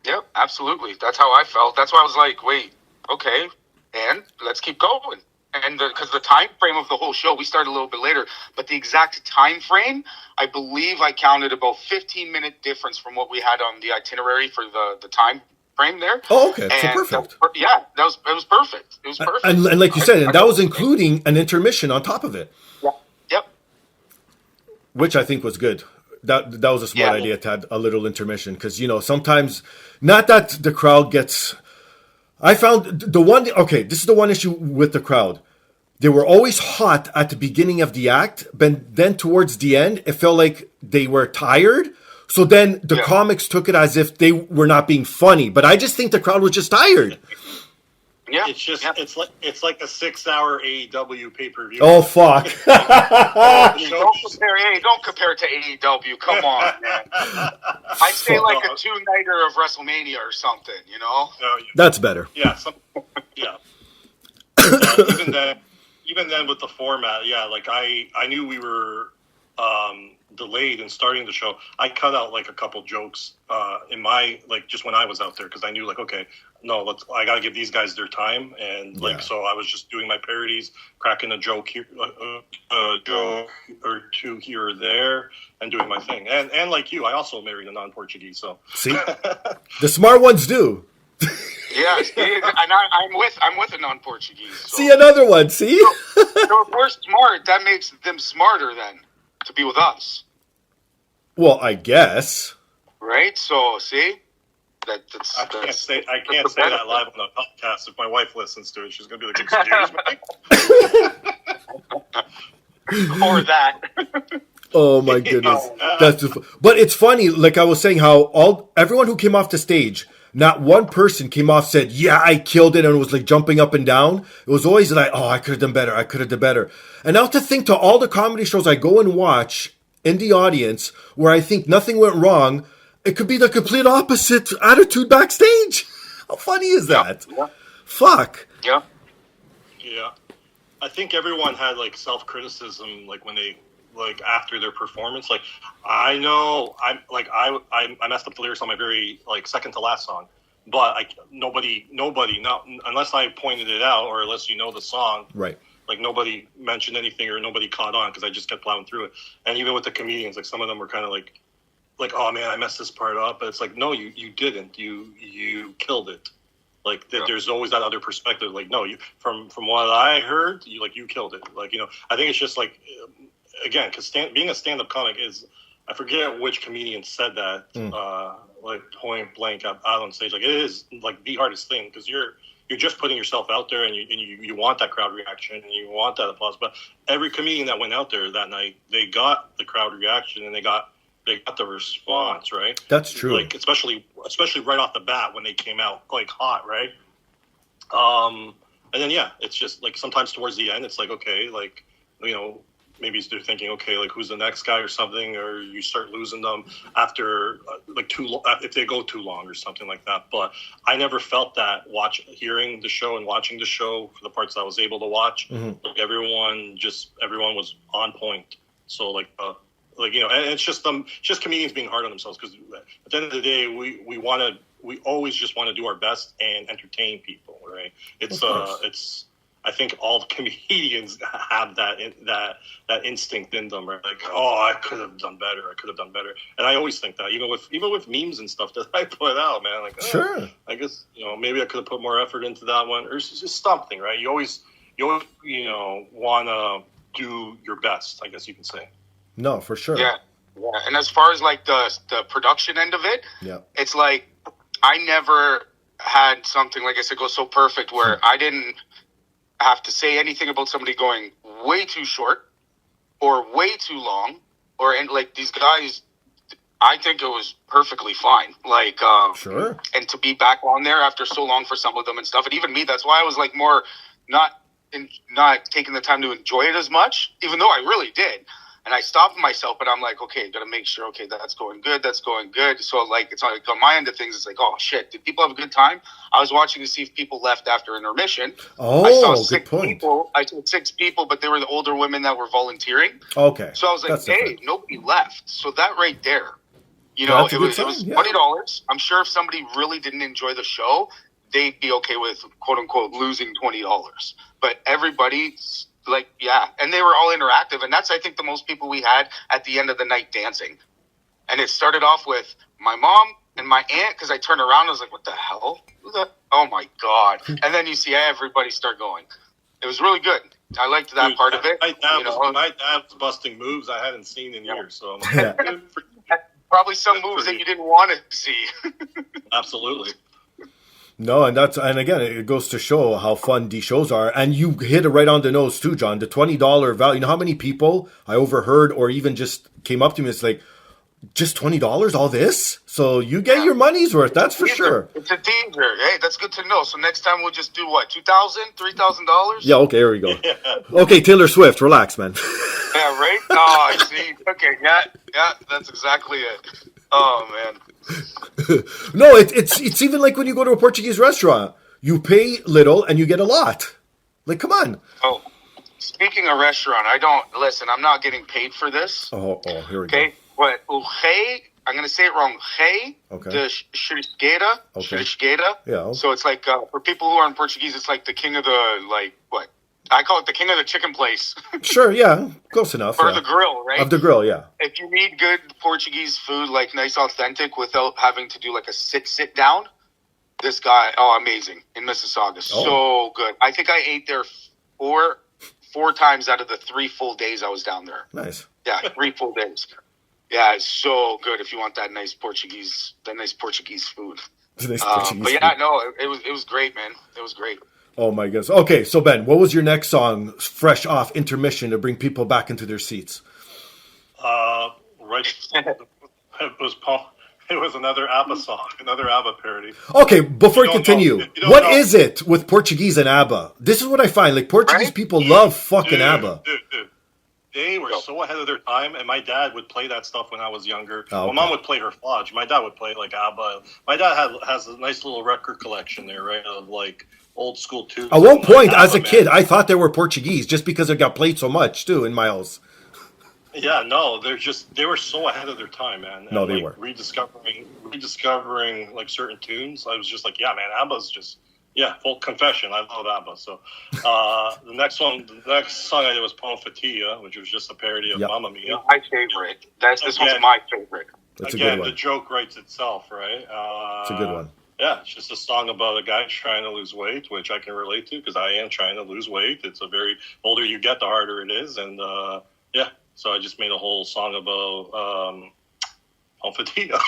Yep, absolutely. That's how I felt. That's why I was like, wait, okay, and let's keep going. And because the time frame of the whole show, we started a little bit later, but the exact time frame, I believe I counted about 15-minute difference from what we had on the itinerary for the time frame there. Oh, okay, so perfect. It was perfect. It was perfect. And like you said, and that was including an intermission on top of it. Yeah. Yep. Which I think was good. That was a smart idea to add a little intermission, because sometimes, not that the crowd gets. I found this is the one issue with the crowd. They were always hot at the beginning of the act, but then towards the end, it felt like they were tired. So then the comics took it as if they were not being funny. But I just think the crowd was just tired. Yeah, it's just it's like a 6-hour AEW pay-per-view. Oh fuck! Don't compare it to AEW. Come on, man. I'd say like a 2-nighter of WrestleMania or something. That's better. Yeah, even then with the format, like I knew we were delayed in starting the show. I cut out like a couple jokes in my just when I was out there, because I knew I gotta give these guys their time, and so I was just doing my parodies, cracking a joke here, joke or two here or there, and doing my thing. And like you, I also married a non-Portuguese. So see, the smart ones do. Yeah, and I'm with a non-Portuguese. So. See another one. See, so if we're smart, that makes them smarter then to be with us. Well, I guess. Right. So see. I can't say that live on a podcast. If my wife listens to it, she's going to be like, "Excuse me," or that. Oh my goodness, that's just. But it's funny. Like I was saying, how everyone who came off the stage, not one person came off said, "Yeah, I killed it," and was like jumping up and down. It was always like, "Oh, I could have done better. I could have done better." And now to think to all the comedy shows I go and watch in the audience where I think nothing went wrong. It could be the complete opposite attitude backstage. How funny is that? Yeah. Fuck. Yeah. Yeah. I think everyone had self-criticism when they after their performance. I know I messed up the lyrics on my very second to last song. but nobody, not unless I pointed it out or unless you know the song, right? Like nobody mentioned anything or nobody caught on because I just kept plowing through it. And even with the comedians, like some of them were kind of like, oh man, I messed this part up. But it's like, no, you didn't. You killed it. Like there's always that other perspective. Like no, you from what I heard, you killed it. Like I think it's just like again, because being a stand-up comic is, I forget which comedian said that. Like point blank out on stage, like it is like the hardest thing because you're just putting yourself out there and you want that crowd reaction and you want that applause. But every comedian that went out there that night, they got the crowd reaction and they got the response, right? That's true. Like especially right off the bat when they came out like hot, right? And then it's just like sometimes towards the end, it's like okay, like maybe they're thinking, okay, like who's the next guy or something, or you start losing them after if they go too long or something like that. But I never felt that hearing the show and watching the show for the parts I was able to watch. Like everyone was on point. So and it's just comedians being hard on themselves because at the end of the day, we always just want to do our best and entertain people, right? It's I think all comedians have that instinct in them, right? Like, oh, I could have done better. And I always think that, even with memes and stuff that I put out, man. Like, sure. I guess maybe I could have put more effort into that one, or it's just something, right? You always want to do your best, I guess you can say. No, for sure. Yeah. And as far as like the production end of it, it's like I never had something, like I said, go so perfect where I didn't have to say anything about somebody going way too short or way too long, and like these guys, I think it was perfectly fine. Like, sure. And to be back on there after so long for some of them and stuff, and even me, that's why I was like more not taking the time to enjoy it as much, even though I really did. And I stopped myself, but I'm like, okay, gotta make sure, okay, that's going good. So like, it's like on my end of things, it's like, oh shit, did people have a good time? I was watching to see if people left after intermission. Oh, I saw good point. I saw 6 people, but they were the older women that were volunteering. Okay. So I was like, that's hey, different. Nobody left. So that right there, it was $20. I'm sure if somebody really didn't enjoy the show, they'd be okay with quote unquote losing $20. But everybody, like, yeah, and they were all interactive, and that's, I think, the most people we had at the end of the night dancing. And it started off with my mom and my aunt, because I turned around and I was like, what the hell? Oh, my God. And then you see everybody start going. It was really good. I liked that part of it. My dad was busting moves I hadn't seen in years. So probably some moves that you didn't want to see. Absolutely. No, and again, it goes to show how fun these shows are. And you hit it right on the nose too, John. The $20 value. You know how many people I overheard or even just came up to me? It's like, just $20, all this? So you get your money's worth, that's for sure. It's a teaser. Hey, that's good to know. So next time we'll just do what, $2,000, $3,000? Yeah, okay, here we go. Yeah. Okay, Taylor Swift, relax, man. Yeah, right? Oh, I see. Okay, yeah, that's exactly it. Oh, man. No, it's even like when you go to a Portuguese restaurant. You pay little and you get a lot. Like, come on. Oh, speaking of restaurant, I'm not getting paid for this. Oh, here we go. Okay, but I'm going to say it wrong. De Churrasqueira. Yeah. Okay. So it's like, for people who are in Portuguese, it's like the king of the, like, what? I call it the king of the chicken place. Sure, yeah. Close enough. Or the grill, right? Of the grill, yeah. If you need good Portuguese food, like nice, authentic, without having to do like a sit down, this guy, amazing, in Mississauga. So good. I think I ate there four times out of the 3 full days I was down there. Nice. Yeah, 3 full days. Yeah, it's so good if you want that nice Portuguese food. But yeah, no, it was great, man. It was great. Oh my goodness. Okay, so Ben, what was your next song, fresh off intermission, to bring people back into their seats? Right. It was another ABBA song, another ABBA parody. Okay, before we continue, what is it with Portuguese and ABBA? This is what I find. Like, Portuguese people love fucking ABBA. Dude. They were so ahead of their time, and my dad would play that stuff when I was younger. Oh, okay. My mom would play her flodge. My dad would play like ABBA. My dad has a nice little record collection there, right, of like old school tunes. At one point, as a kid, I thought they were Portuguese just because it got played so much, too, in my house. Yeah, no, they were so ahead of their time, man. No, and, they like, were. Rediscovering like certain tunes. I was just like, yeah, man, ABBA's just, full confession. I love ABBA. So the next song I did was Ponfatilla, which was just a parody of Mamma Mia. My favorite. This one's my favorite. That's a good one. The joke writes itself, right? It's a good one. Yeah, it's just a song about a guy trying to lose weight, which I can relate to because I am trying to lose weight. It's older you get, the harder it is. And so I just made a whole song about Ponfatilla.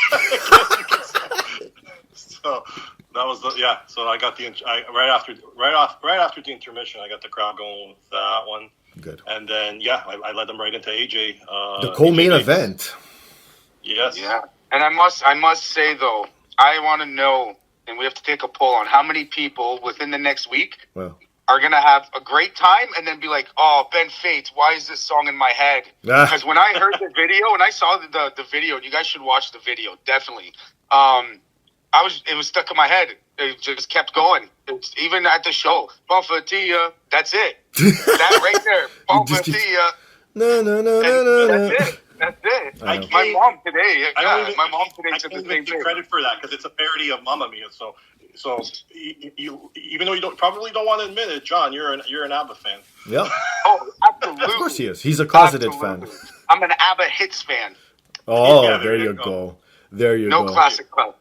So that was so I got right after the intermission, I got the crowd going with that one. Good. And then I led them right into AJ. The co-main event. Yes. Yeah. And I must say though, I want to know, and we have to take a poll on how many people within the next week are going to have a great time and then be like, oh, Ben Fate, why is this song in my head? Because when I heard the video and I saw the video, and you guys should watch the video, definitely. It was stuck in my head. It just kept going. Even at the show, Ponfatilla, that's it. That right there, Ponfatilla. No. That's it. My mom today. My mom today said the same thing. Credit for that because it's a parody of Mamma Mia. So you even though you probably don't want to admit it, John, you're an ABBA fan. Yeah. Oh, absolutely. Of course he is. He's a closeted fan. I'm an ABBA hits fan. Oh, there you go. There you go. No classic club.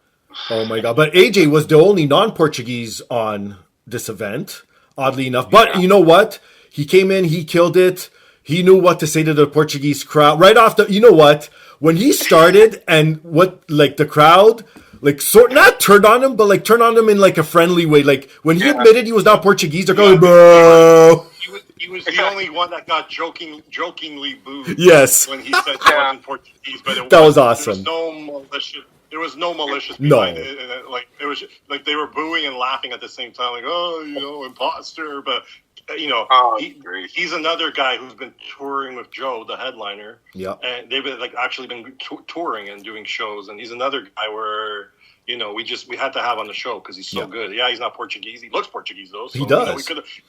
Oh my God! But AJ was the only non-Portuguese on this event, oddly enough. But you know what? He came in, he killed it. He knew what to say to the Portuguese crowd right off the. You know what? When he started and the crowd not turned on him, but turned on him in a friendly way. Like when he admitted he was not Portuguese, they're going, bro. He was the only one that got jokingly booed. Yes. When he said he wasn't Portuguese, but that was awesome. There was no malicious behind it. And it was like they were booing and laughing at the same time, like, oh, imposter. But he's another guy who's been touring with Joe, the headliner. Yeah, and they've been actually been touring and doing shows. And he's another guy where we had to have on the show because he's so good. Yeah, he's not Portuguese. He looks Portuguese though. So, he does.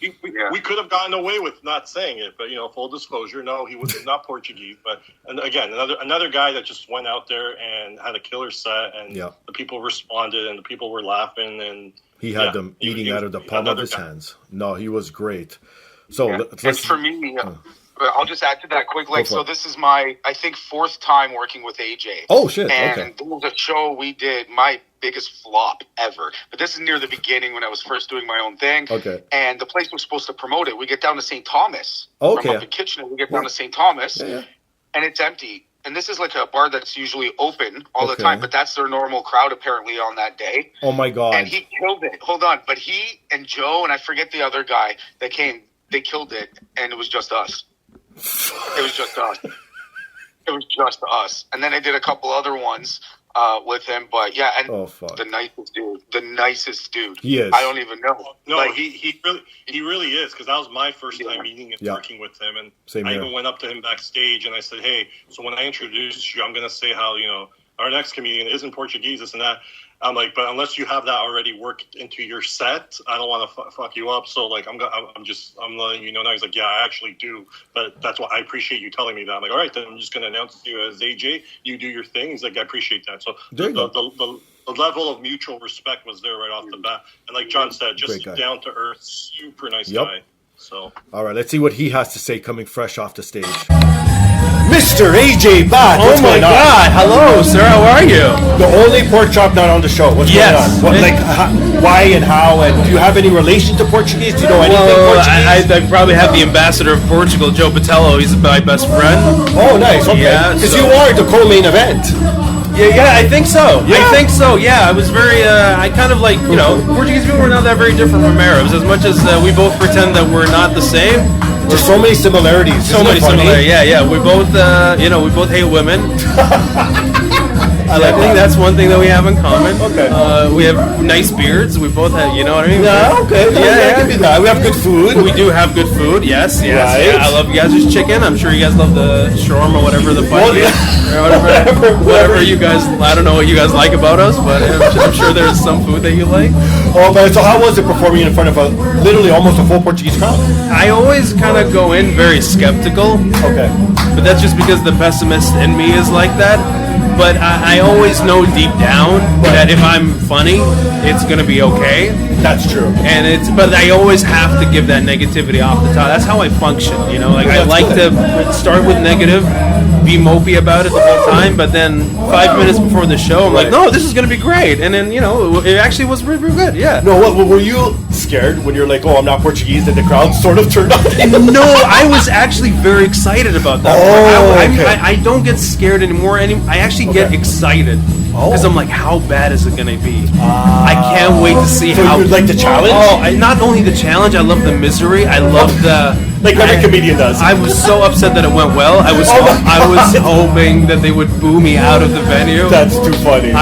We could have gotten away with not saying it, but full disclosure, no, he was not Portuguese. But and again, another guy that just went out there and had a killer set, and the people responded, and the people were laughing, and he had them eating out of the palm of his hands. No, he was great. So and for me. I'll just add to that quick. So this is my, I think, 4th time working with AJ. Oh, shit. And okay. There was a show we did, my biggest flop ever. But this is near the beginning when I was first doing my own thing. Okay. And the place was supposed to promote it. We get down to St. Thomas. Okay. From up in Kitchener, we get down to St. Thomas. Yeah. And it's empty. And this is like a bar that's usually open all the time, but that's their normal crowd apparently on that day. Oh, my God. And he killed it. Hold on. But he and Joe, and I forget the other guy that came, they killed it, and it was just us. It was just us. It was just us. And then I did a couple other ones with him, but and the nicest dude. He is. I don't even know. No, he really is, because that was my first time meeting and working with him, and I even went up to him backstage and I said, hey, so when I introduce you, I'm going to say how our next comedian isn't Portuguese, this and that. I'm like, but unless you have that already worked into your set, I don't want to fuck you up. So I'm letting you know now. He's like, yeah, I actually do. But that's why I appreciate you telling me that. I'm like, all right, then I'm just going to announce you as AJ. You do your thing. He's like, I appreciate that. So the level of mutual respect was there right off the bat. And like John said, just down to earth, super nice guy. So all right, let's see what he has to say coming fresh off the stage. Mr. AJ Bate. Oh my God! Hello, sir. How are you? The only pork chop not on the show. What's going on? Why and how? And do you have any relation to Portuguese? Do you know anything Portuguese? I probably have the ambassador of Portugal, Joe Botelho. He's my best friend. Oh, nice. Okay. Because you are the co-main event. Yeah, I think so. Yeah. I think so. Yeah, I was very. I kind of Portuguese people are not that very different from Arabs. As much as we both pretend that we're not the same. There's so many similarities. So many similarities. Yeah. We both, we both hate women. I think that's one thing that we have in common. Okay. We have nice beards. We both have, you know what I mean? Yeah, okay. We have good food. We do have good food, yes. Right. Yeah, I love you guys' chicken. I'm sure you guys love the shawarma, whatever the fuck whatever you guys, I don't know what you guys like about us, but I'm sure there's some food that you like. Oh, but so how was it performing in front of literally almost a full Portuguese crowd? I always kind of go in very skeptical. Okay. But that's just because the pessimist in me is like that. But I always know deep down that if I'm funny, it's gonna be okay. That's true. But I always have to give that negativity off the top. That's how I function, you know. Like I like to start with negative, be mopey about it the whole time, but then 5 minutes before the show, I'm like, no, this is gonna be great, and then it actually was really, really good. Yeah. No, what were you scared when you're like, oh, I'm not Portuguese, and the crowd sort of turned on? No, I was actually very excited about that. I don't get scared anymore. I actually get excited because I'm like, how bad is it going to be? I can't wait to see how. So you like the challenge? Not only the challenge, I love the misery. I love the. Like every comedian does. I was so upset that it went well. I was hoping that they would boo me out of the venue. That's too funny.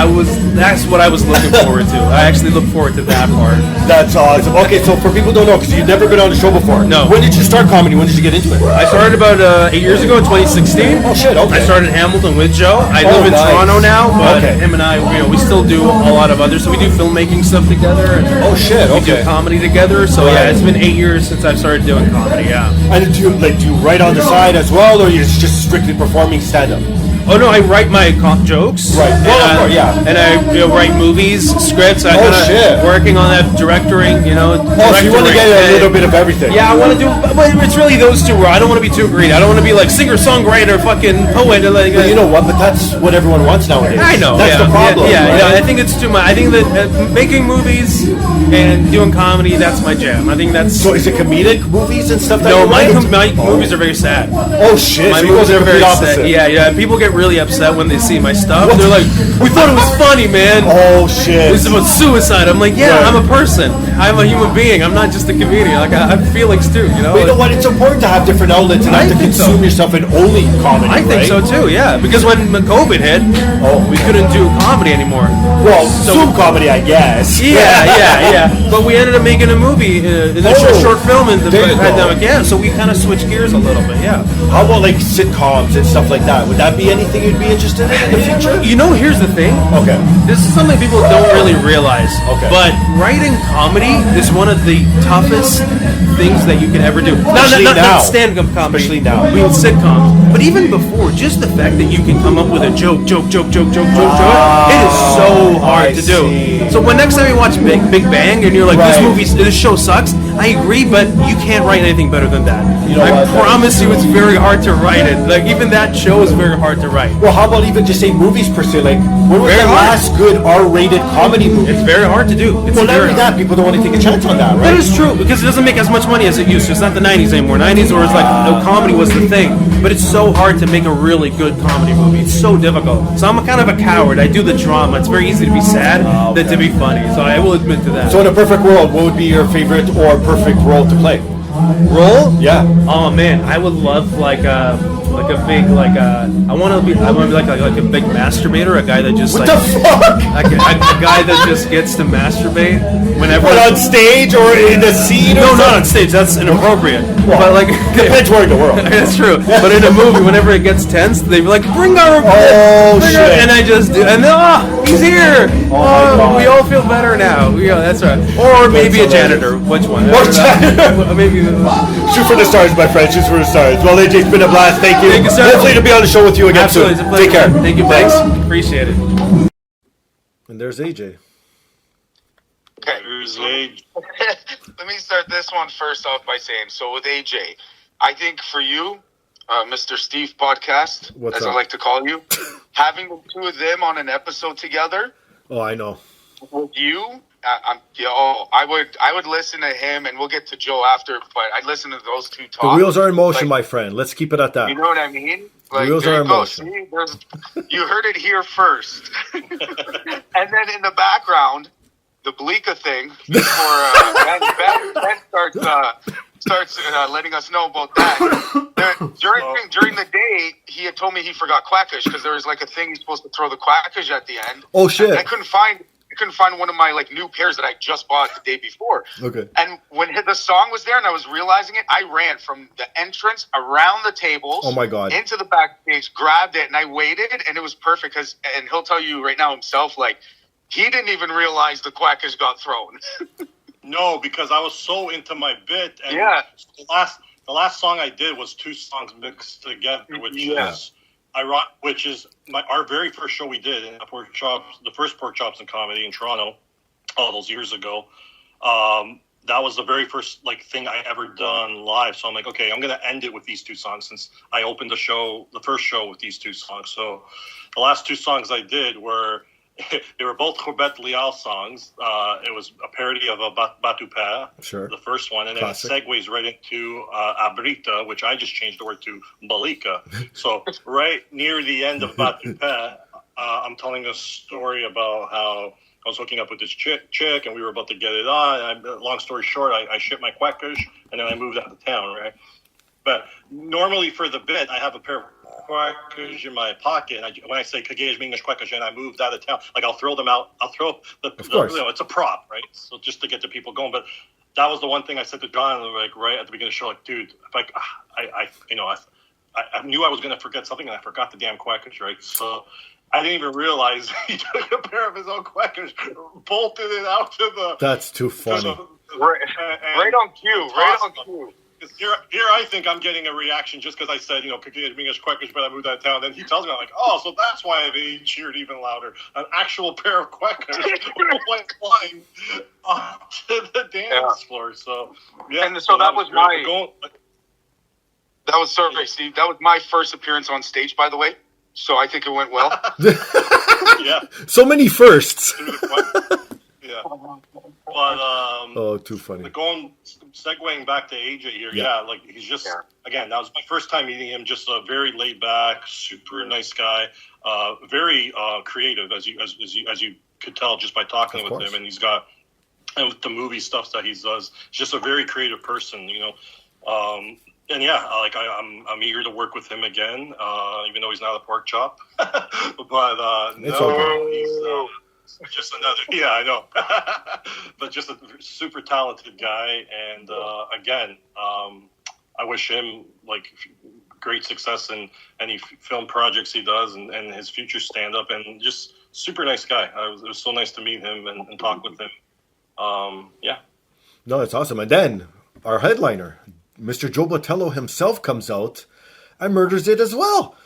That's what I was looking forward to. I actually look forward to that part. That's awesome. Okay, so for people who don't know, because you've never been on the show before. No. When did you start comedy? When did you get into it? I started about 8 years ago in 2016. Oh shit, okay. I started in Hamilton with Joe. I live in Toronto now, but him and I, we still do a lot of others. So we do filmmaking stuff together. And we do comedy together. So yeah, it's been 8 years since I've started doing comedy. Yeah. And do you write on the side as well, or you're just strictly performing stand-up? Oh no, I write my jokes. Right. Well, and I write movies, scripts. I'm working on that directing. So you want to get a little bit of everything. Yeah, I want to do. But it's really those two. Where I don't want to be too greedy. I don't want to be like singer, songwriter, fucking poet. But you know what? But that's what everyone wants nowadays. I know. That's the problem. Yeah. I think it's too much. I think that making movies and doing comedy, that's my jam. I think that's. So is it comedic movies and stuff? No, my movies are very sad. Oh shit! My movies are very sad. Yeah. People get really upset when they see my stuff. They're like, we thought it was funny, man. Oh shit. This is about suicide. I'm like, yeah, I'm a person. I'm a human being. I'm not just a comedian. Like I have feelings too, you know? But you know what? It's important to have different outlets and not to consume yourself in only comedy, I think so too, yeah. Because when COVID hit, we couldn't do comedy anymore. Well, Zoom comedy, I guess. Yeah. But we ended up making a movie, a short film in the pandemic. Yeah, so we kind of switched gears a little bit, yeah. How about like sitcoms and stuff like that? Would that be anything you'd be interested in the future? You know, here's the thing. Okay. This is something people don't really realize. Okay. But writing comedy is one of the toughest things that you can ever do. Not stand-up comedy. Especially now. I mean, sitcoms. But even before, just the fact that you can come up with a joke. It is so hard to do. So when next time you watch Big Bang and you're like, this show sucks, I agree, but you can't write anything better than that. I promise you, it's very hard to write it. Like even that show is very hard to write. Well, how about even just say movies per se? Like, when was the last good R-rated comedy movie? It's very hard to do. Well, not only that, people don't want to take a chance on that, right? That is true, because it doesn't make as much money as it used to. It's not the 90s anymore. 90s where it's like, no, comedy was the thing. But it's so hard to make a really good comedy movie. It's so difficult. So I'm kind of a coward. I do the drama. It's very easy to be sad than to be funny. So I will admit to that. So in a perfect world, what would be your favorite or perfect role to play? Role? Yeah. Oh man, I would love like a big I want to be like a big masturbator, a guy that just what the fuck? A guy that just gets to masturbate whenever. But on stage or in the scene? No, not on stage. That's inappropriate. Well, but like depends where in the world. That's true. But in a movie, whenever it gets tense, they be like, "Bring our shit!" And I just do, and he's here. We all feel better now. That's right. Or maybe a janitor. Which one? Maybe. Shoot for the stars, my friend. Shoot for the stars. Well, AJ, it's been a blast. Thank you. Thank you, sir. Hopefully to be on the show with you again soon. Take care. Thank you. Thanks. Appreciate it. And there's AJ. Okay. Let me start this one first off by saying, so with AJ, I think for you, Mr. Steve Podcast, as I like to call you, having the two of them on an episode together. Oh, I know. With you, I would listen to him, and we'll get to Joe after, but I'd listen to those two talk. The wheels are in motion, my friend. Let's keep it at that. You know what I mean? The wheels are in motion. See, you heard it here first. And then in the background, the Bleeka thing, before Ben starts letting us know about that. During the day, he had told me he forgot quackish because there was like a thing he's supposed to throw the quackish at the end. Oh shit! And I couldn't find one of my like new pairs that I just bought the day before. Okay. And when the song was there and I was realizing it, I ran from the entrance around the tables. Oh my god! Into the backstage, grabbed it, and I waited, and it was perfect. And he'll tell you right now himself, like, he didn't even realize the Quackers got thrown. No, because I was so into my bit, and the last song I did was 2 songs mixed together, which is ironic. Which is our very first show we did in the first PorkChops Comedy in Toronto, all those years ago. That was the very first thing I ever done live. So I'm like, okay, I'm gonna end it with these 2 songs since I opened the first show with these 2 songs. So the last 2 songs I did were. They were both Corbett Leal songs. It was a parody of a Batu Père, the first one, and then it segues right into Abrita, which I just changed the word to Balika. So right near the end of Batu Père, I'm telling a story about how I was hooking up with this chick, and we were about to get it on. Long story short, I shipped my quackers, and then I moved out of town, right? But normally for the bit, I have a pair of quackers in my pocket. And when I say Kagej English quackers, and I moved out of town, I'll throw them out. I'll throw it's a prop, right? So just to get the people going. But that was the one thing I said to John, right at the beginning of the show, dude, I knew I was going to forget something, and I forgot the damn quackers, right? So I didn't even realize he took a pair of his own quackers, bolted it out to the. That's too funny. Right on cue. Here, I think I'm getting a reaction just because I said, English quackers, but I moved out of town. Then he tells me, I'm like, oh, so that's why they cheered even louder. An actual pair of quackers went flying onto the dance floor. So, and so that was Steve. That was my first appearance on stage, by the way. So I think it went well. Yeah. So many firsts. Yeah. But too funny. Segueing back to AJ here, he's just again, that was my first time meeting him. Just a very laid back, super nice guy, very creative, as you could tell just by talking with him. And he's got with the movie stuff that he does, just a very creative person, And I'm eager to work with him again, even though he's not a pork chop. But he's just another, I know. But just a super talented guy, and again, I wish him great success in any film projects he does, and his future stand-up, and just super nice guy. It was so nice to meet him and talk with him. No, that's awesome. And then our headliner, Mr. Joe Botello himself, comes out and murders it as well.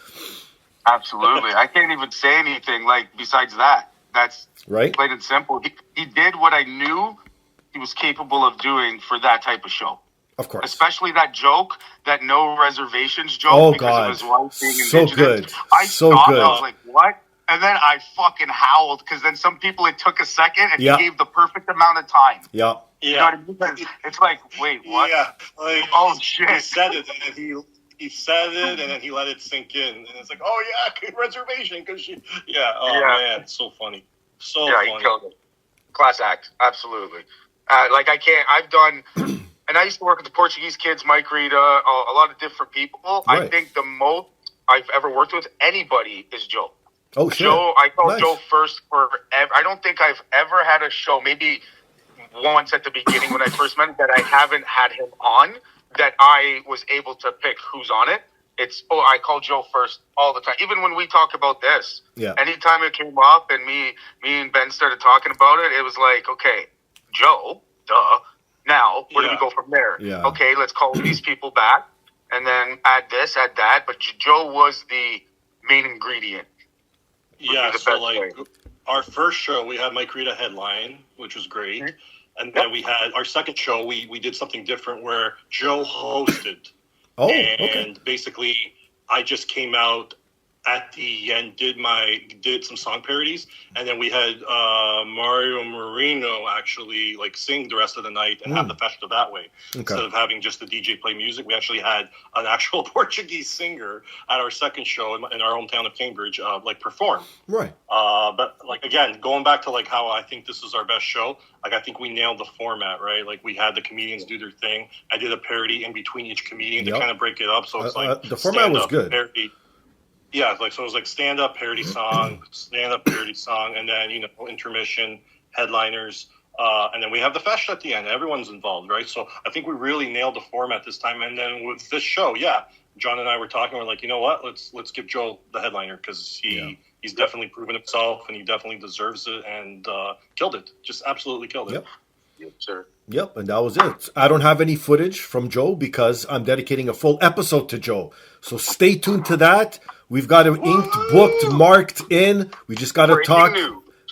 Absolutely. I can't even say anything besides that. That's right. Plain and simple. He did what I knew he was capable of doing for that type of show. Of course. Especially that joke, that no reservations joke. Oh, because God. of his wife being so indigenous. good. I so stopped, good. I was like, what? And then I fucking howled because then some people, it took a second and he gave the perfect amount of time. Yeah. You know what I mean? It's like, wait, what? Yeah. Oh, shit. He said it, and he said it, and then he let it sink in. And it's like, oh, yeah, reservation. Man, so funny. So funny. He killed it. Class act, absolutely. I've done, and I used to work with the Portuguese kids, Mike Rita, a lot of different people. Right. I think the most I've ever worked with anybody is Joe. Oh, sure. Joe, I called Joe first forever. I don't think I've ever had a show, maybe once at the beginning when I first met him, that I haven't had him on, that I was able to pick who's on it. I call Joe first all the time. Even when we talk about this, anytime it came up and me and Ben started talking about it, it was like, okay, Joe, duh. Now, where do we go from there? Yeah. Okay, let's call these people back and then add this, add that. But Joe was the main ingredient. Yeah, so our first show, we had Mike Rita headline, which was great. Mm-hmm. And then we had our second show, we did something different where Joe hosted. And basically, I just came out at the end, did some song parodies, and then we had Mario Marino actually sing the rest of the night and have the festa that way. Instead of having just the DJ play music, we actually had an actual Portuguese singer at our second show in our hometown of Cambridge, perform. Right. But again, going back to how I think this is our best show. I think we nailed the format, right? We had the comedians do their thing. I did a parody in between each comedian to kind of break it up. So it's the format was good. Parody. Yeah, so it was stand-up parody song, and then intermission, headliners, and then we have the festa at the end. Everyone's involved, right? So I think we really nailed the format this time. And then with this show, John and I were talking. We're like, you know what? Let's give Joe the headliner because he he's definitely proven himself, and he definitely deserves it, and killed it. Just absolutely killed it. Yep. Yes, sir. Yep, and that was it. I don't have any footage from Joe because I'm dedicating a full episode to Joe. So stay tuned to that. We've got him inked, booked, marked in. We just got to talk,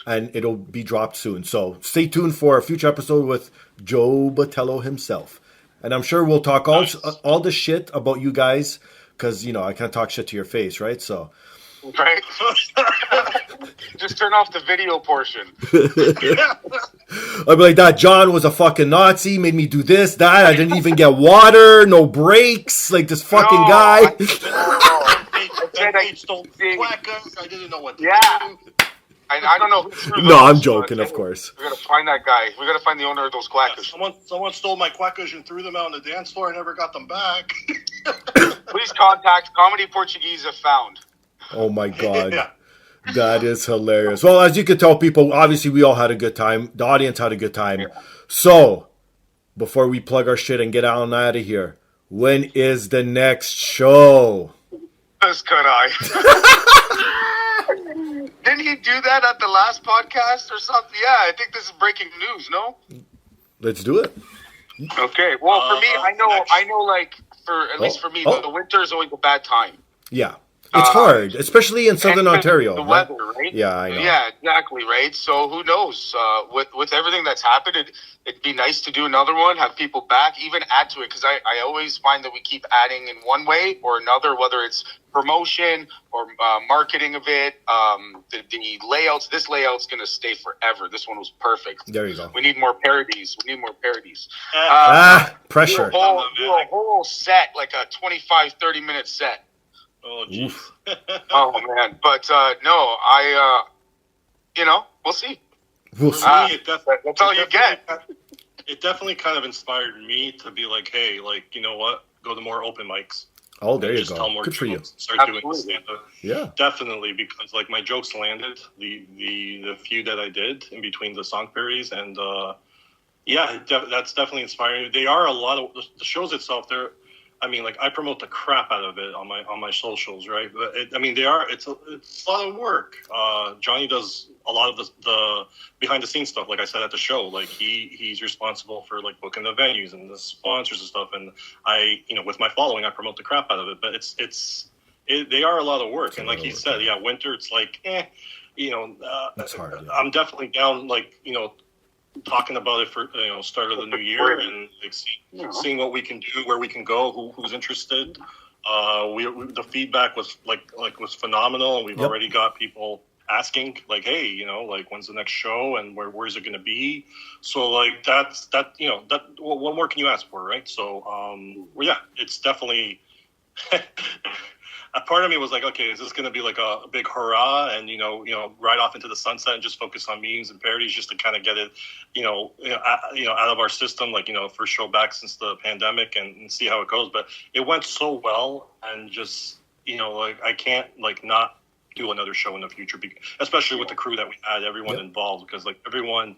and it'll be dropped soon. So stay tuned for a future episode with Joe Botello himself. And I'm sure we'll talk all the shit about you guys because, you know, I can't talk shit to your face, right? So... Right? Just turn off the video portion. I'd be like, that John was a fucking Nazi, made me do this, that. I didn't even get water, no breaks. Like, this fucking guy. I stole quackers. I didn't know what to do. I don't know who threw No, I'm joking, of course. We gotta find that guy. We gotta find the owner of those quackers. Someone stole my quackers and threw them out on the dance floor. I never got them back. Please contact Comedy Portuguese if found. Oh my God. Yeah. That is hilarious. Well, as you can tell, people, obviously we all had a good time. The audience had a good time. Yeah. So, before we plug our shit and get on out of here, when is the next show? Could I? Didn't he do that at the last podcast or something? Yeah, I think this is breaking news, no? Let's do it. Okay. Well, for me, I know like, at least for me, the winter is always a bad time. Yeah. It's hard, especially in Southern Ontario. The weather, right? Yeah, I know. Yeah, exactly, right? So who knows? With everything that's happened, it'd be nice to do another one, have people back, even add to it. Because I always find that we keep adding in one way or another, whether it's promotion or marketing of it. The layouts, this layout's going to stay forever. This one was perfect. There you go. We need more parodies. Pressure. Do a whole set, like a 25, 30-minute set. Oh, jeez. Oh, man. But, no, we'll see. We'll see. That's all you get. It definitely kind of inspired me to be like, hey, like, you know what? Go to more open mics. Oh, there you just go. Tell more Good for you. Start doing stand-up. Yeah. Definitely, because, like, my jokes landed, the few that I did in between the song parodies, and, that's definitely inspiring. They are a lot of, the shows itself, they're, I mean, like, I promote the crap out of it on my socials, right? But it's a lot of work. Johnny does a lot of the behind the scenes stuff, like I said at the show. Like he's responsible for like booking the venues and the sponsors and stuff. And I, with my following, I promote the crap out of it. But they are a lot of work. And like he said, winter, it's like, that's hard. Yeah. I'm definitely down, like, talking about it for start of the new year and like seeing what we can do, where we can go, who's interested. The feedback was was phenomenal, and we've already got people asking like, hey, like, when's the next show and where's it going to be? So like that what more can you ask for, right? So it's definitely. A part of me was like, okay, is this going to be like a big hurrah and, right off into the sunset and just focus on memes and parodies just to kind of get it, out of our system, like, first show back since the pandemic and see how it goes. But it went so well, and just, like, I can't like not do another show in the future, especially with the crew that we had, everyone involved, because like everyone,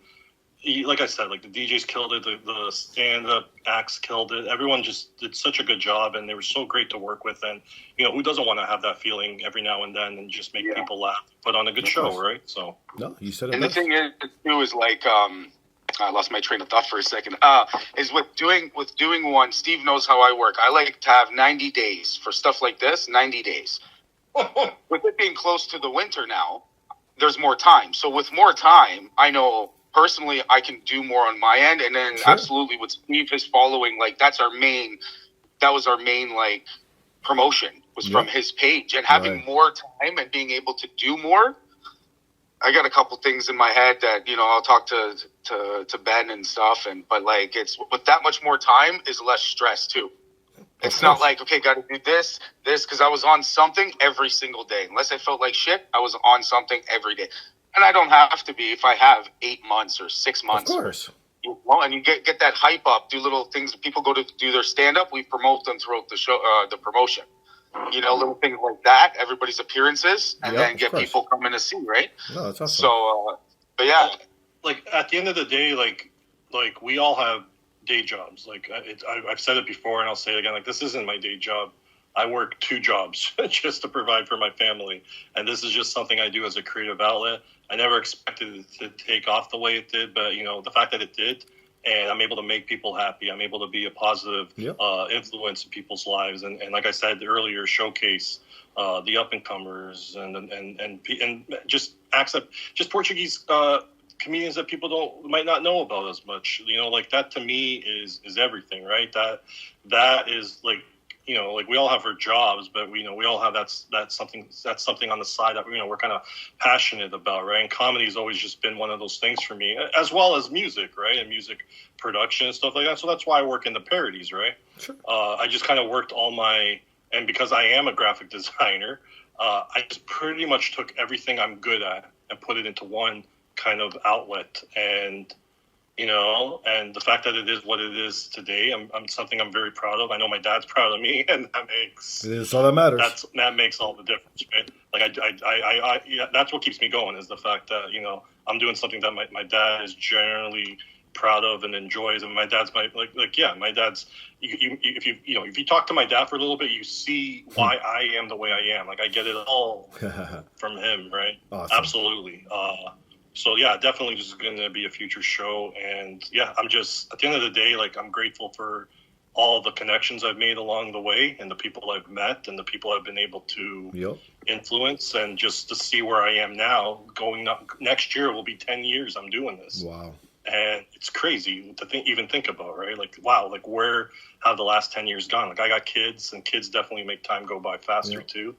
like I said, like the DJs killed it, the stand-up acts killed it. Everyone just did such a good job, and they were so great to work with. And who doesn't want to have that feeling every now and then and just make people laugh, put on a good show, right? So no, you said it. And best. The thing is, too, is like I lost my train of thought for a second. Is with doing one. Steve knows how I work. I like to have 90 days for stuff like this. 90 days. With it being close to the winter now, there's more time. So with more time, I know. Personally, I can do more on my end, and then absolutely with Steve, his following, like that was our main like promotion was from his page, and having more time and being able to do more. I got a couple things in my head that I'll talk to Ben and stuff, but like it's with that much more time is less stress too. It's not like, okay, got to do this, because I was on something every single day. Unless I felt like shit, I was on something every day. And I don't have to be if I have 8 months or 6 months. Of course. And you get that hype up, do little things. People go to do their stand-up. We promote them throughout the show, the promotion. Little things like that, everybody's appearances, and then get people coming to see, right? No, that's awesome. So, but yeah. Like, at the end of the day, like we all have day jobs. Like, I've said it before, and I'll say it again. Like, this isn't my day job. I work 2 jobs just to provide for my family. And this is just something I do as a creative outlet. I never expected it to take off the way it did, but, the fact that it did, and I'm able to make people happy. I'm able to be a positive influence in people's lives. And like I said earlier, showcase the up-and-comers and just Portuguese comedians that people might not know about as much. Like that to me is everything, right? That is like, like we all have our jobs, but we all have that's something on the side that we're kind of passionate about, right? And comedy has always just been one of those things for me, as well as music, right? And music production and stuff like that. So that's why I work in the parodies, right? Sure. I just kind of worked and because I am a graphic designer, I just pretty much took everything I'm good at and put it into one kind of outlet. And and the fact that it is what it is today, I'm something I'm very proud of. I know my dad's proud of me, and it's all that matters. That makes all the difference, right? Like I that's what keeps me going, is the fact that I'm doing something that my dad is generally proud of and enjoys. And my dad's my dad's. If you talk to my dad for a little bit, you see why I am the way I am. Like I get it all from him, right? Awesome. Absolutely. So yeah, definitely just going to be a future show. And yeah, I'm just, at the end of the day, like I'm grateful for all the connections I've made along the way and the people I've met and the people I've been able to influence, and just to see where I am now. Going up next year will be 10 years I'm doing this. Wow. And it's crazy to think about, right? Like, wow, like where have the last 10 years gone? Like I got kids, and kids definitely make time go by faster too.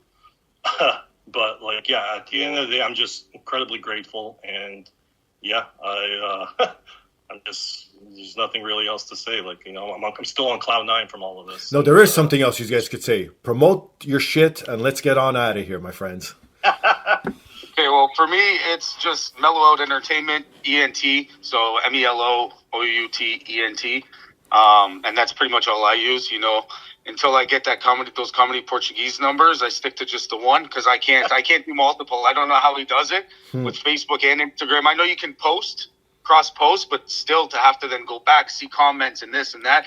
But like, yeah, at the end of the day, I'm just incredibly grateful, and yeah, I'm just, there's nothing really else to say. Like, I'm still on cloud 9 from all of this. No, there is something else you guys could say. Promote your shit, and let's get on out of here, my friends. Okay, well, for me, it's just Mellow Out Entertainment, ENT, so MELOOUTENT, and that's pretty much all I use, Until I get those comedy Portuguese numbers, I stick to just the one, because I can't do multiple. I don't know how he does it with Facebook and Instagram. I know you can cross post, but still to have to then go back, see comments and this and that.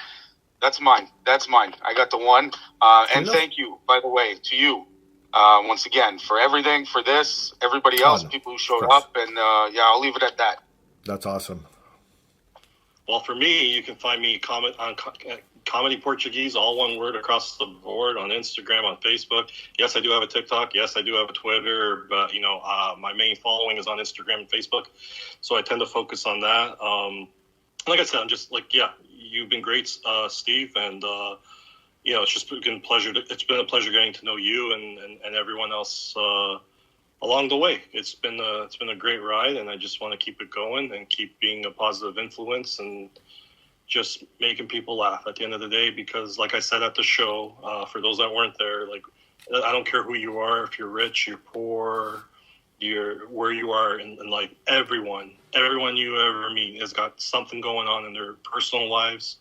That's mine. I got the one. And thank you, by the way, to you once again for everything, for this, everybody else, people who showed up, and I'll leave it at that. That's awesome. Well, for me, you can find me on Comedy Portuguese, all one word across the board, on Instagram, on Facebook. Yes, I do have a TikTok. Yes, I do have a Twitter. But, my main following is on Instagram and Facebook. So I tend to focus on that. Like I said, I'm just like, you've been great, Steve. And, it's just been a pleasure. It's been a pleasure getting to know you and everyone else along the way. It's been a great ride, and I just want to keep it going and keep being a positive influence and just making people laugh at the end of the day. Because like I said at the show, for those that weren't there, like, I don't care who you are, if you're rich, you're poor, you're where you are, and like everyone you ever meet has got something going on in their personal lives.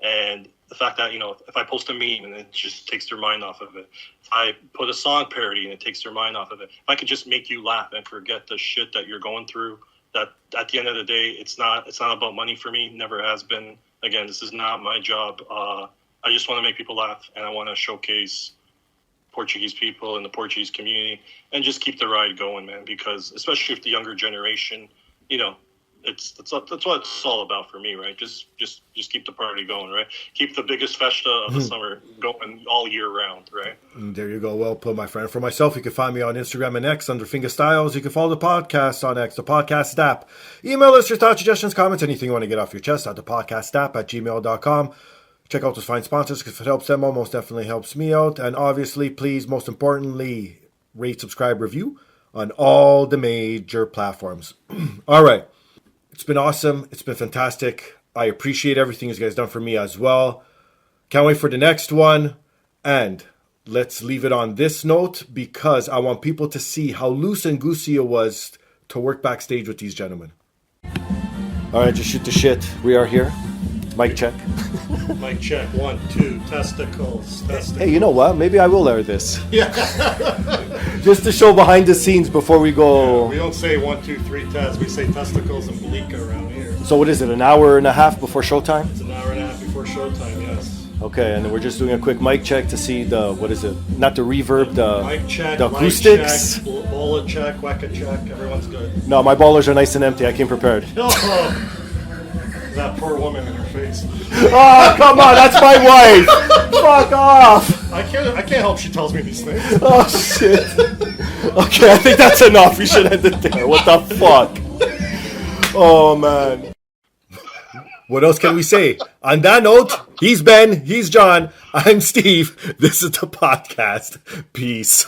And the fact that, if I post a meme and it just takes their mind off of it, if I put a song parody and it takes their mind off of it, if I could just make you laugh and forget the shit that you're going through, that at the end of the day, it's not about money for me. Never has been. Again, this is not my job. I just want to make people laugh, and I want to showcase Portuguese people and the Portuguese community, and just keep the ride going, man. Because especially if the younger generation, that's what it's all about for me, right? Just keep the party going, right? Keep the biggest festa of the summer going all year round, right? And there you go. Well put, my friend. For myself, you can find me on Instagram and X under Finga Stylz. You can follow the podcast on X, the podcast app. Email us your thoughts, suggestions, comments, anything you want to get off your chest at the podcast app at gmail.com. Check out those fine sponsors, because if it helps them out, most definitely helps me out. And obviously, please, most importantly, rate, subscribe, review on all the major platforms. All right. It's been awesome. It's been fantastic. I appreciate everything you guys done for me as well. Can't wait for the next one. And let's leave it on this note, because I want people to see how loose and goosey it was to work backstage with these gentlemen. All right, just shoot the shit. We are here. Mic check. Mic check. 1, 2. Testicles. Hey, you know what? Maybe I will air this. Yeah. Just to show behind the scenes before we go. Yeah, we don't say 1, 2, 3 tests. We say testicles and blika around here. So what is it, an hour and a half before showtime? It's an hour and a half before showtime, yes. Okay, and then we're just doing a quick mic check to see the, what is it? Not the reverb, the Mic check, the acoustics. Mic check, bullet check, wecka check. Everyone's good. No, my ballers are nice and empty. I came prepared. Oh, that poor woman in her face. Oh, come on, that's my wife. Fuck off. I can't help she tells me these things. Oh shit. Okay, I think that's enough. We should end it there. What the fuck? Oh man. What else can we say? On that note, he's Ben, he's John, I'm Steve. This is the podcast. Peace.